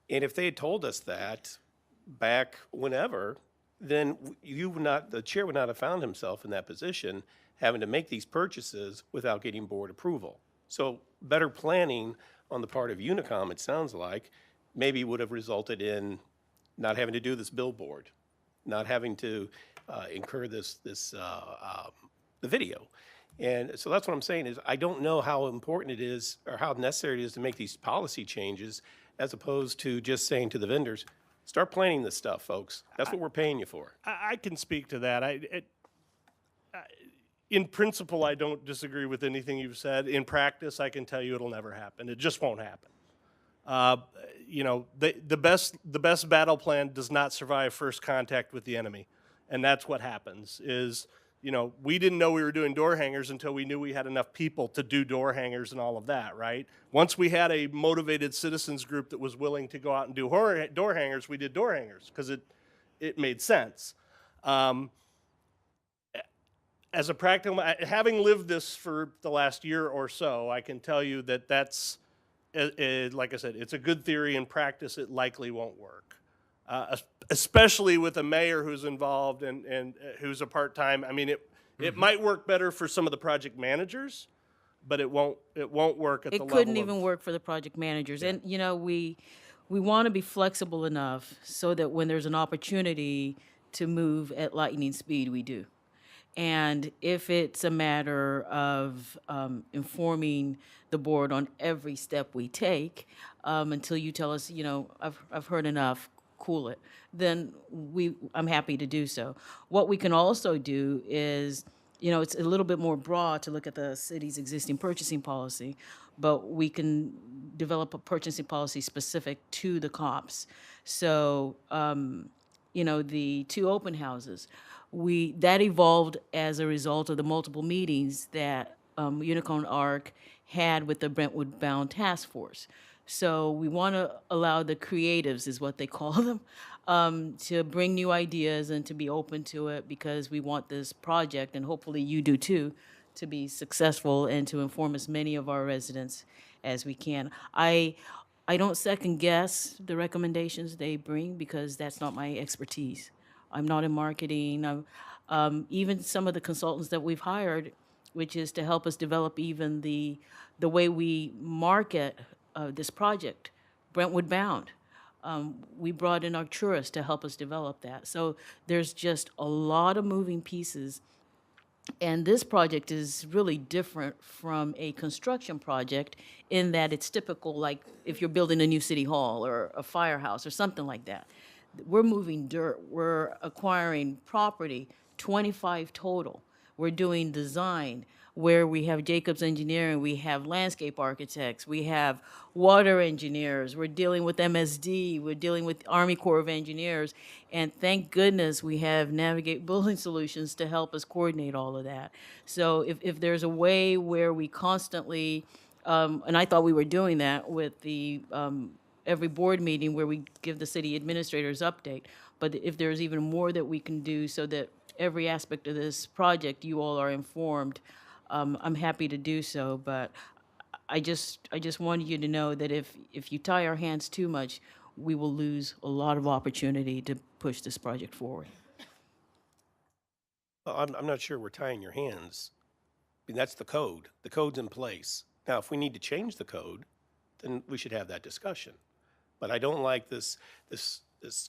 And if they had told us that back whenever, then the chair would not have found himself in that position having to make these purchases without getting board approval. So better planning on the part of Unicom, it sounds like, maybe would have resulted in not having to do this billboard, not having to incur the video. And so that's what I'm saying is I don't know how important it is or how necessary it is to make these policy changes as opposed to just saying to the vendors, start planning this stuff, folks. That's what we're paying you for. I can speak to that. In principle, I don't disagree with anything you've said. In practice, I can tell you it'll never happen. It just won't happen. The best battle plan does not survive first contact with the enemy, and that's what happens. We didn't know we were doing door hangers until we knew we had enough people to do door hangers and all of that, right? Once we had a motivated citizens group that was willing to go out and do door hangers, we did door hangers because it made sense. Um, as a practical, having lived this for the last year or so, I can tell you that that's, like I said, it's a good theory. In practice, it likely won't work, especially with a mayor who's involved and who's a part-time. I mean, it might work better for some of the project managers, but it won't work at the It level couldn't of. even work for the project managers. And, you know, we want to be flexible enough so that when there's an opportunity to move at lightning speed, we do. And if it's a matter of informing the board on every step we take, until you tell us, you know, I've heard enough, cool it, then I'm happy to do so. What we can also do is, you know, it's a little bit more broad to look at the city's existing purchasing policy, but we can develop a purchasing policy specific to the cops. So, you know, the 2 open houses, that evolved as a result of the multiple meetings that Unicorn Arc had with the Brentwood Bound Task Force. So we want to allow the creatives, is what they call them, to bring new ideas and to be open to it, because we want this project, and hopefully you do too, to be successful and to inform as many of our residents as we can. I don't second guess the recommendations they bring, because that's not my expertise. I'm not in marketing. Even some of the consultants that we've hired, which is to help us develop even the way we market this project, Brentwood Bound. We brought in Arcturus to help us develop that. So there's just a lot of moving pieces. And this project is really different from a construction project in that it's typical, like if you're building a new city hall or a firehouse or something like that. We're moving dirt, we're acquiring property, 25 total. We're doing design, where we have Jacobs Engineering, we have landscape architects, we have water engineers, we're dealing with MSD, we're dealing with Army Corps of Engineers, and thank goodness we have Navigate Building Solutions to help us coordinate all of that. So if there's a way where we constantly, and I thought we were doing that with the every board meeting where we give the city administrators update, but if there's even more that we can do so that every aspect of this project, you all are informed, I'm happy to do so. But I just wanted you to know that if you tie our hands too much, we will lose a lot of opportunity to push this project forward. Well, I'm not sure we're tying your hands. I mean, that's the code. The code's in place. Now, if we need to change the code, then we should have that discussion. But I don't like this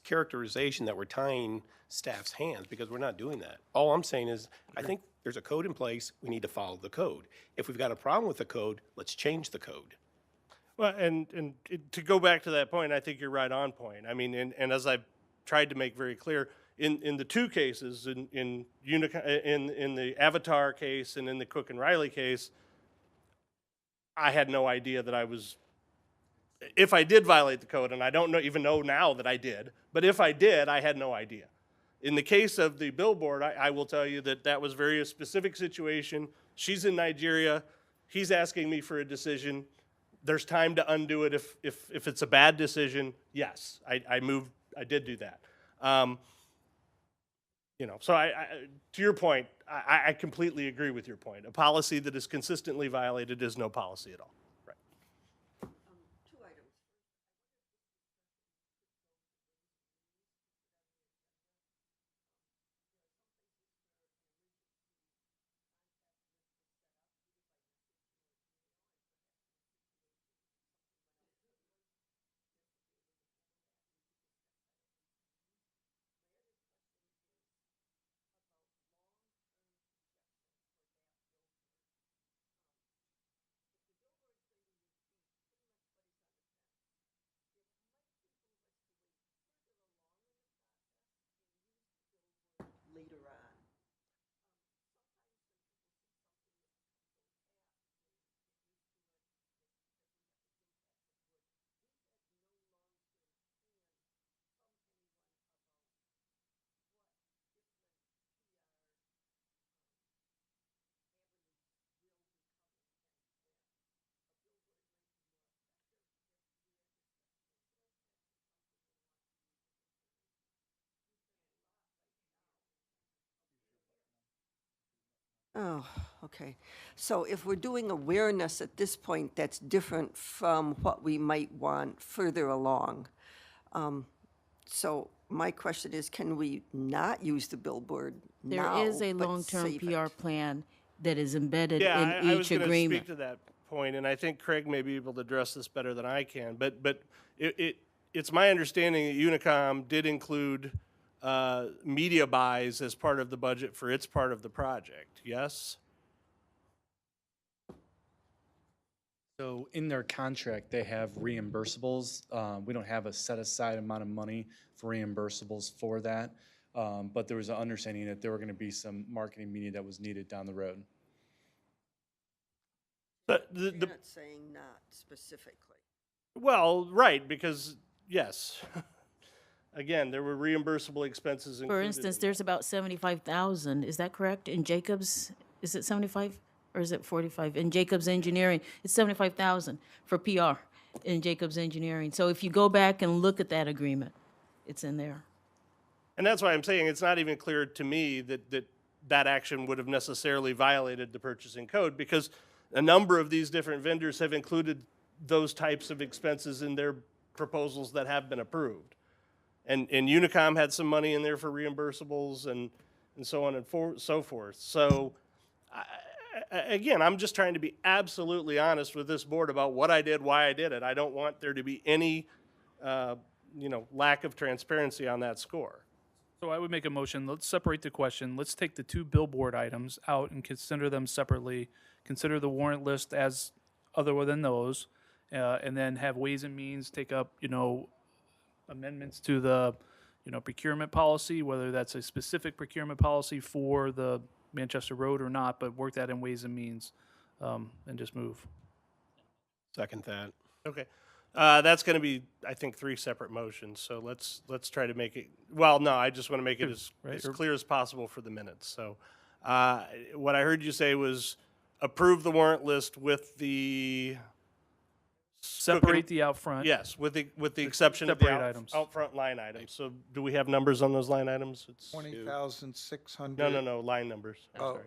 characterization that we're tying staff's hands, because we're not doing that. All I'm saying is, I think there's a code in place. We need to follow the code. If we've got a problem with the code, let's change the code. Well, to go back to that point, I think you're right on point. I mean, and as I've tried to make very clear, in the 2 cases, in the Avatar case and in the Cook and Riley case, I had no idea that I was, if I did violate the code, and I don't even know now that I did, but if I did, I had no idea. In the case of the billboard, I will tell you that was very a specific situation. She's in Nigeria. He's asking me for a decision. There's time to undo it if it's a bad decision. Yes, I did do that. You know, so to your point, I completely agree with your point. A policy that is consistently violated is no policy at all. Right. Oh, okay. So if we're doing awareness at this point, that's different from what we might want further along. So my question is, can we not use the billboard now? There is a but long-term save PR it? plan that is embedded Yeah, in I was each going to agreement. speak to that point, and I think Craig may be able to address this better than I can. But it's my understanding that Unicom did include media buys as part of the budget for its part of the project. Yes. So in their contract, they have reimbursables. We don't have a set aside amount of money for reimbursables for that. But there was an understanding that there were going to be some marketing media that was needed down the road. But You're not saying not specifically. well, right, because yes, again, there were reimbursable expenses For included. instance, in there's about 75,000, is that correct? In Jacobs, is it 75 or is it 45? In Jacobs Engineering, it's 75,000 for PR in Jacobs Engineering. So if you go back and look at that agreement, it's in there. And that's why I'm saying it's not even clear to me that action would have necessarily violated the purchasing code, because a number of these different vendors have included those types of expenses in their proposals that have been approved. And Unicom had some money in there for reimbursables and so on and so forth. So again, I'm just trying to be absolutely honest with this board about what I did, why I did it. I don't want there to be any, lack of transparency on that score. So I would make a motion, let's separate the question. Let's take the two billboard items out and consider them separately. Consider the warrant list as other than those, and then have Ways and Means take up, amendments to the, procurement policy, whether that's a specific procurement policy for the Manchester Road or not, but work that in Ways and Means, and just move. Second that. Okay. That's going to be, I think, 3 separate motions. So let's try to make it, well, no, I just want to make it as clear as possible for the minutes. So what I heard you say was approve the warrant list with the Separate the out front. Yes, with the exception of the separate items. out front line items. So do we have numbers on those line items? It's 20,600. no, line numbers. I'm Oh. sorry.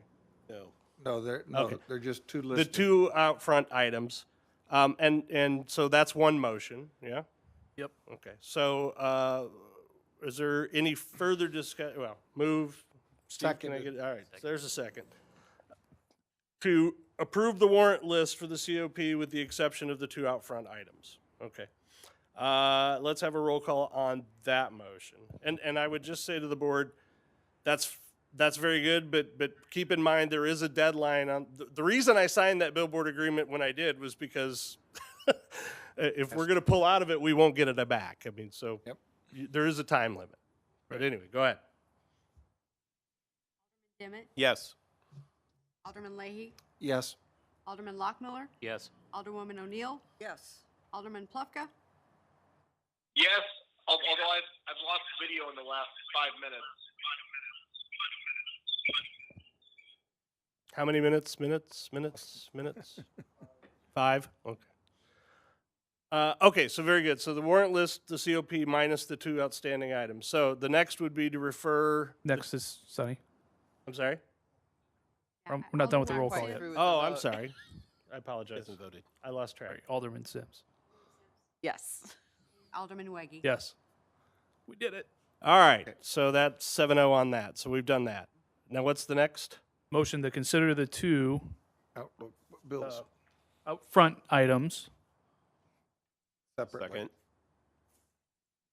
No. No, they're just two The listed. 2 out front items. And so that's one motion, yeah? Yep. Okay, so, is there any further discussion? Well, move. Steve, can I Seconded. get, all right, so there's a second. To approve the warrant list for the COP with the exception of the 2 out front items. Okay. Let's have a roll call on that motion. And I would just say to the board, that's very good, but keep in mind there is a deadline on, the reason I signed that billboard agreement when I did was because if we're going to pull out of it, we won't get it back. I mean, so there is a time limit. But anyway, go ahead. Dimmitt, Yes. Alderman Leahy, Yes. Alderman Lockmiller, Yes. Alderwoman O'Neill, Yes. Alderman Plufka, Yes, although I've lost video in the last 5 minutes. How many minutes? 5? Okay. Okay, so very good. So the warrant list, the COP minus the 2 outstanding items. So the next would be to refer. Next is Sunny. I'm sorry? We're not done with the roll call yet. Oh, I'm sorry. I apologize. Hasn't voted. I lost track. Alderman Sims. Yes. Alderman Weggie. Yes. We did it. All right, so that's 7-0 on that. So we've done that. Now what's the next? Motion to consider the two Bills. out front items. Separately. Second.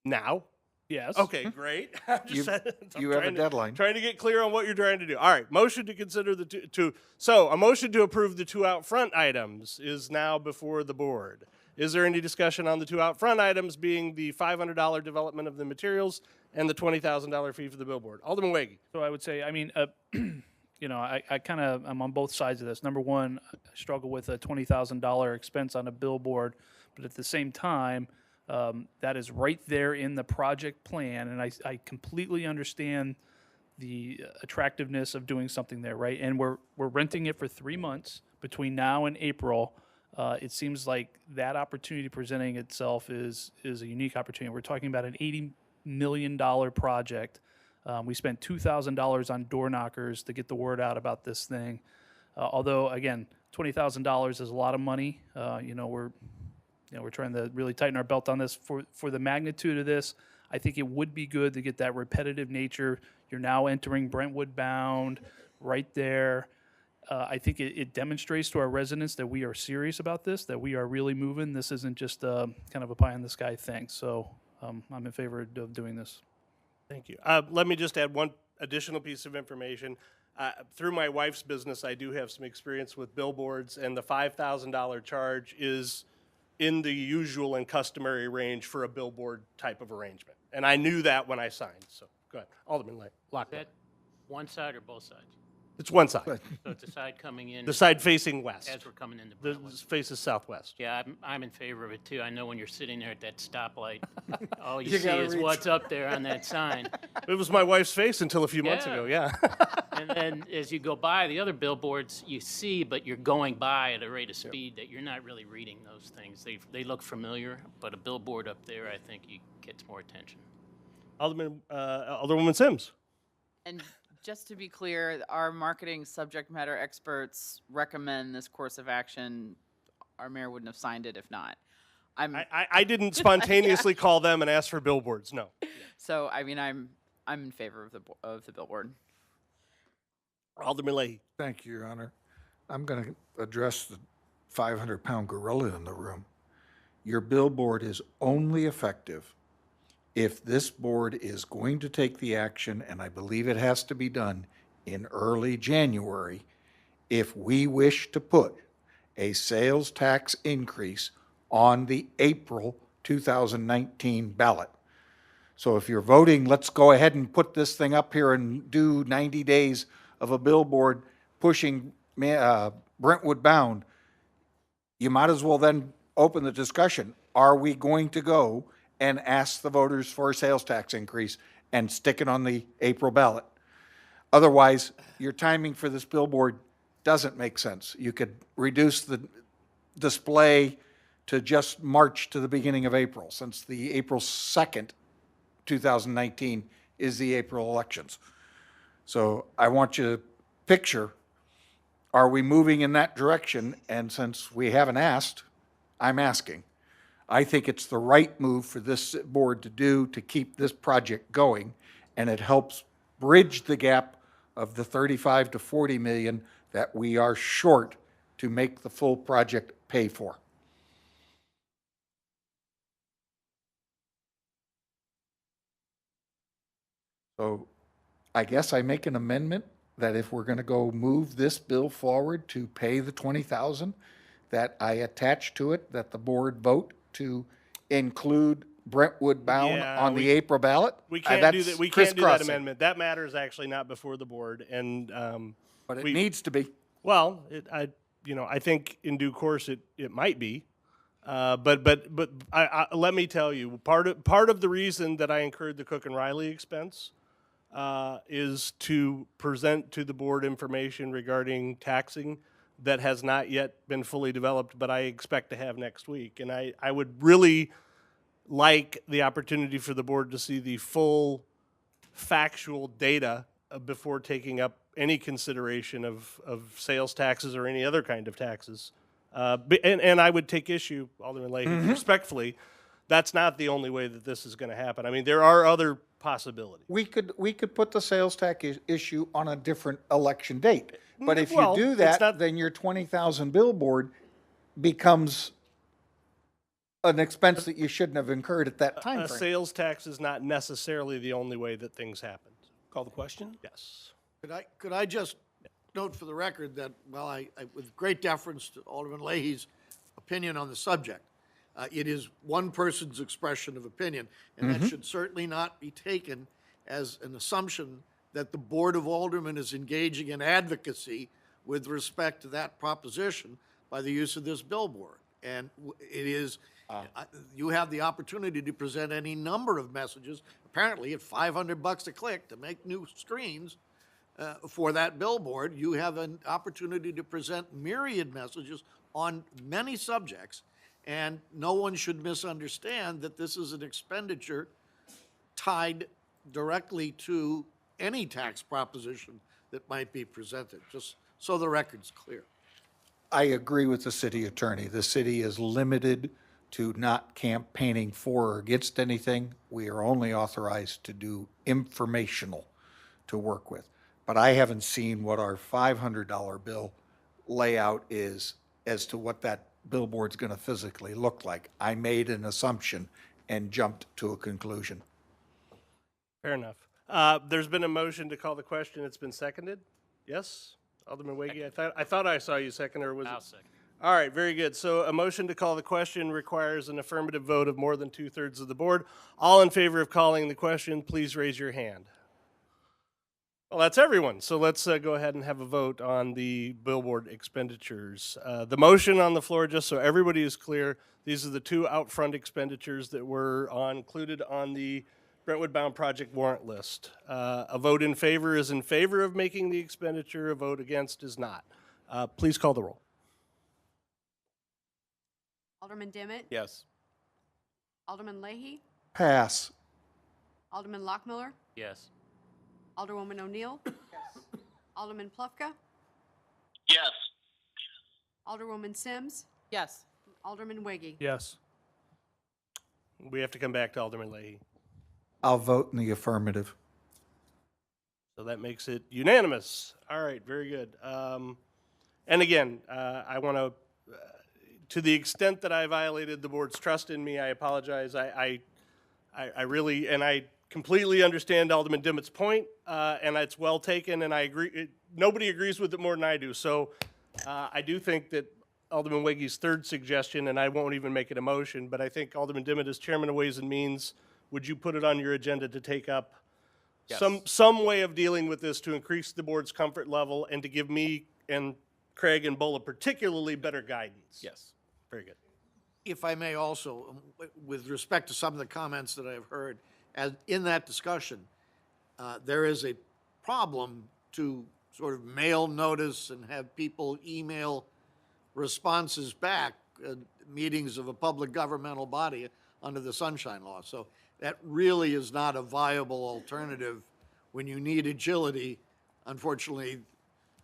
Now? Yes. Okay, great. I'm You- I'm you have a trying to- deadline. Trying to get clear on what you're trying to do. All right, motion to consider the two. So a motion to approve the 2 out front items is now before the board. Is there any discussion on the 2 out front items being the $500 development of the materials and the $20,000 fee for the billboard? Alderman Weggie. So I would say, I mean, I'm on both sides of this. Number one, I struggle with a $20,000 expense on a billboard, but at the same time, that is right there in the project plan, and I completely understand the attractiveness of doing something there, right? And we're renting it for 3 months between now and April. It seems like that opportunity presenting itself is a unique opportunity. We're talking about an $80 million project We spent $2,000 on door knockers to get the word out about this thing. Although, again, $20,000 is a lot of money. We're trying to really tighten our belt on this. For the magnitude of this, I think it would be good to get that repetitive nature. You're now entering Brentwood bound right there. I think it demonstrates to our residents that we are serious about this, that we are really moving. This isn't just kind of a pie in the sky thing. So I'm in favor of doing this. Thank you. Let me just add one additional piece of information. Through my wife's business, I do have some experience with billboards, and the $5,000 charge is in the usual and customary range for a billboard type of arrangement. And I knew that when I signed. So go ahead. Alderman Lockwood. That one side or both sides? It's one side. So it's the side coming in. The side facing west. As we're coming into The Brentwood. faces southwest. Yeah, I'm in favor of it too. I know when you're sitting there at that stoplight, all you You see gotta is reach. what's up there on that sign. It was my wife's face until a few months Yeah. ago, yeah. And then as you go by the other billboards, you see, but you're going by at a rate of speed that you're not really reading those things. They look familiar, but a billboard up there, I think, gets more attention. Alderwoman Sims. And just to be clear, our marketing subject matter experts recommend this course of action. Our mayor wouldn't have signed it if not. I didn't spontaneously call them and ask for billboards, no. So, I mean, I'm in favor of the billboard. Alderman Leahy. Thank you, Your Honor. I'm going to address the 500-pound gorilla in the room. Your billboard is only effective if this board is going to take the action, and I believe it has to be done in early January, if we wish to put a sales tax increase on the April 2019 ballot. So if you're voting, let's go ahead and put this thing up here and do 90 days of a billboard pushing Brentwood bound, you might as well then open the discussion. Are we going to go and ask the voters for a sales tax increase and stick it on the April ballot? Otherwise, your timing for this billboard doesn't make sense. You could reduce the display to just March to the beginning of April, since the April 2nd, 2019 is the April elections. So I want you to picture, are we moving in that direction? And since we haven't asked, I'm asking. I think it's the right move for this board to do to keep this project going, and it helps bridge the gap of the 35 to 40 million that we are short to make the full project pay for. So I guess I make an amendment that if we're going to go move this bill forward to pay the 20,000, that I attach to it that the board vote to include Brentwood bound Yeah, on the April ballot. We can't do that. We can't do that crisscrossing. amendment. That matter is actually not before the board, and But it needs to be. Well, I think in due course it might be, but let me tell you, part of the reason that I incurred the Cook and Riley expense is to present to the board information regarding taxing that has not yet been fully developed, but I expect to have next week, and I would really like the opportunity for the board to see the full factual data before taking up any consideration of sales taxes or any other kind of taxes. And I would take issue, Alderman Leahy, respectfully, that's not the only way that this is going to happen. I mean, there are other possibilities. We could put the sales tax issue on a different election date. But if Well, you do it's that, not- then your 20,000 billboard becomes an expense that you shouldn't have incurred at that time A frame. sales tax is not necessarily the only way that things happen. Call the question? Yes. Could I just note for the record that, well, I with great deference to Alderman Leahy's opinion on the subject, it is one person's expression of opinion, and that should certainly not be taken as an assumption that the Board of Aldermen is engaging in advocacy with respect to that proposition by the use of this billboard. And it is, you have the opportunity to present any number of messages, apparently at $500 a click to make new screens for that billboard. You have an opportunity to present myriad messages on many subjects, and no one should misunderstand that this is an expenditure tied directly to any tax proposition that might be presented, just so the record's clear. I agree with the city attorney. The city is limited to not campaigning for or against anything. We are only authorized to do informational to work with. But I haven't seen what our $500 bill layout is as to what that billboard's going to physically look like. I made an assumption and jumped to a conclusion. Fair enough. There's been a motion to call the question. It's been seconded? Yes? Alderman Wege, I thought I saw you second, or was it? I'll second. All right, very good. So a motion to call the question requires an affirmative vote of more than 2/3 of the board. All in favor of calling the question, please raise your hand. Well, that's everyone. So let's go ahead and have a vote on the billboard expenditures. The motion on the floor, just so everybody is clear, these are the two out-front expenditures that were included on the Brentwood Bound Project warrant list. A vote in favor is in favor of making the expenditure. A vote against is not. Please call the roll. Alderman Dimmitt? Yes. Alderman Leahy? Pass. Alderman Lockmiller? Yes. Alderwoman O'Neill? Alderman Plufka? Yes. Alderwoman Sims? Yes. Alderman Wege? Yes. We have to come back to Alderman Leahy. I'll vote in the affirmative. So that makes it unanimous. All right, very good. And again, I want to the extent that I violated the board's trust in me, I apologize. I really, and I completely understand Alderman Dimmitt's point, and it's well taken, and I agree. Nobody agrees with it more than I do. So I do think that Alderman Wege's third suggestion, and I won't even make it a motion, but I think Alderman Dimmitt, as chairman of Ways and Means, would you put it on your agenda to take up some way of dealing with this to increase the board's comfort level and to give me and Craig and Bulla particularly better guidance? Yes. Very good. If I may also, with respect to some of the comments that I've heard, as in that discussion, there is a problem to sort of mail notice and have people email responses back, meetings of a public governmental body under the Sunshine Law. So that really is not a viable alternative when you need agility. Unfortunately,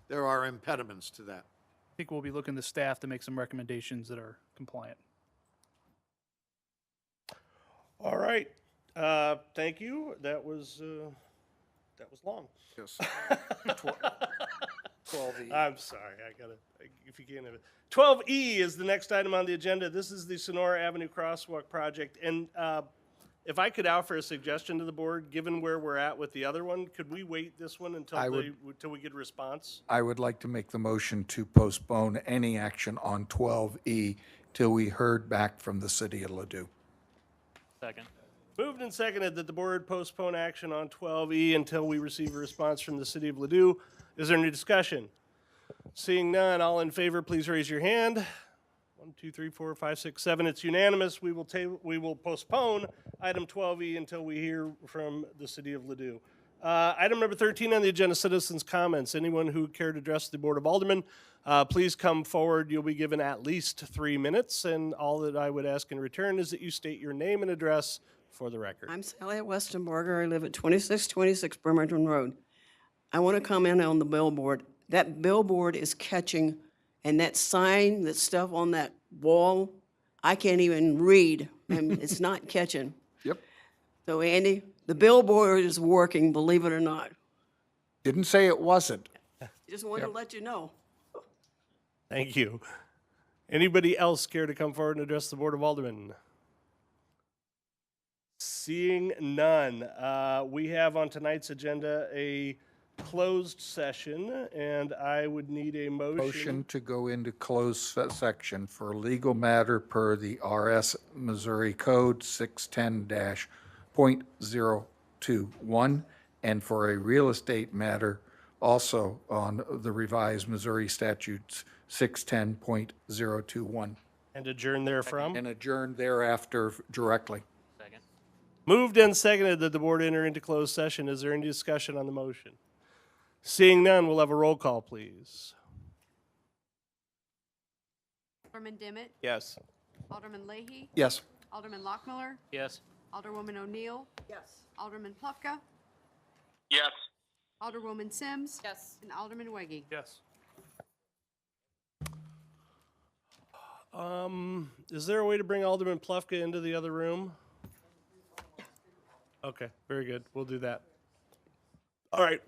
there are impediments to that. I think we'll be looking to staff to make some recommendations that are compliant. All right. Thank you. That was long. Yes. 12E. I'm sorry. I got to, if you can't have it. 12E is the next item on the agenda. This is the Sonora Avenue Crosswalk project. And if I could offer a suggestion to the board, given where we're at with the other one, could we wait this one until until we get a response? I would like to make the motion to postpone any action on 12E till we heard back from the city of Ladue. Second. Moved and seconded that the board postpone action on 12E until we receive a response from the city of Ladue. Is there any discussion? Seeing none, all in favor, please raise your hand. 1, 2, 3, 4, 5, 6, 7. It's unanimous. We will postpone item 12E until we hear from the city of Ladue. Item number 13 on the agenda, citizens' comments. Anyone who care to address the Board of Aldermen, please come forward. You'll be given at least 3 minutes, and all that I would ask in return is that you state your name and address for the record. I'm Sally Westenberger. I live at 2626 Bremerton Road. I want to comment on the billboard. That billboard is catching, and that sign, that stuff on that wall, I can't even read, and it's not catching. Yep. So Andy, the billboard is working, believe it or not. Didn't say it wasn't. Just wanted to let you know. Thank you. Anybody else care to come forward and address the Board of Aldermen? Seeing none, we have on tonight's agenda a closed session, and I would need a Motion to go into closed section for legal matter per the RS Missouri Code 610-.021, and for a real estate matter also on the revised Missouri statutes 610.021. And adjourn therefrom? And adjourn thereafter directly. Second. Moved and seconded that the board enter into closed session. Is there any discussion on the motion? Seeing none, we'll have a roll call, please. Alderman Dimmitt? Yes. Alderman Leahy? Yes. Alderman Lockmiller? Yes. Alderwoman O'Neill. Yes. Alderman Plufka. Yes. Alderwoman Sims. Yes. And Alderman Weggie. Yes. Is there a way to bring Alderman Plufka into the other room? Okay, very good. We'll do that. All right.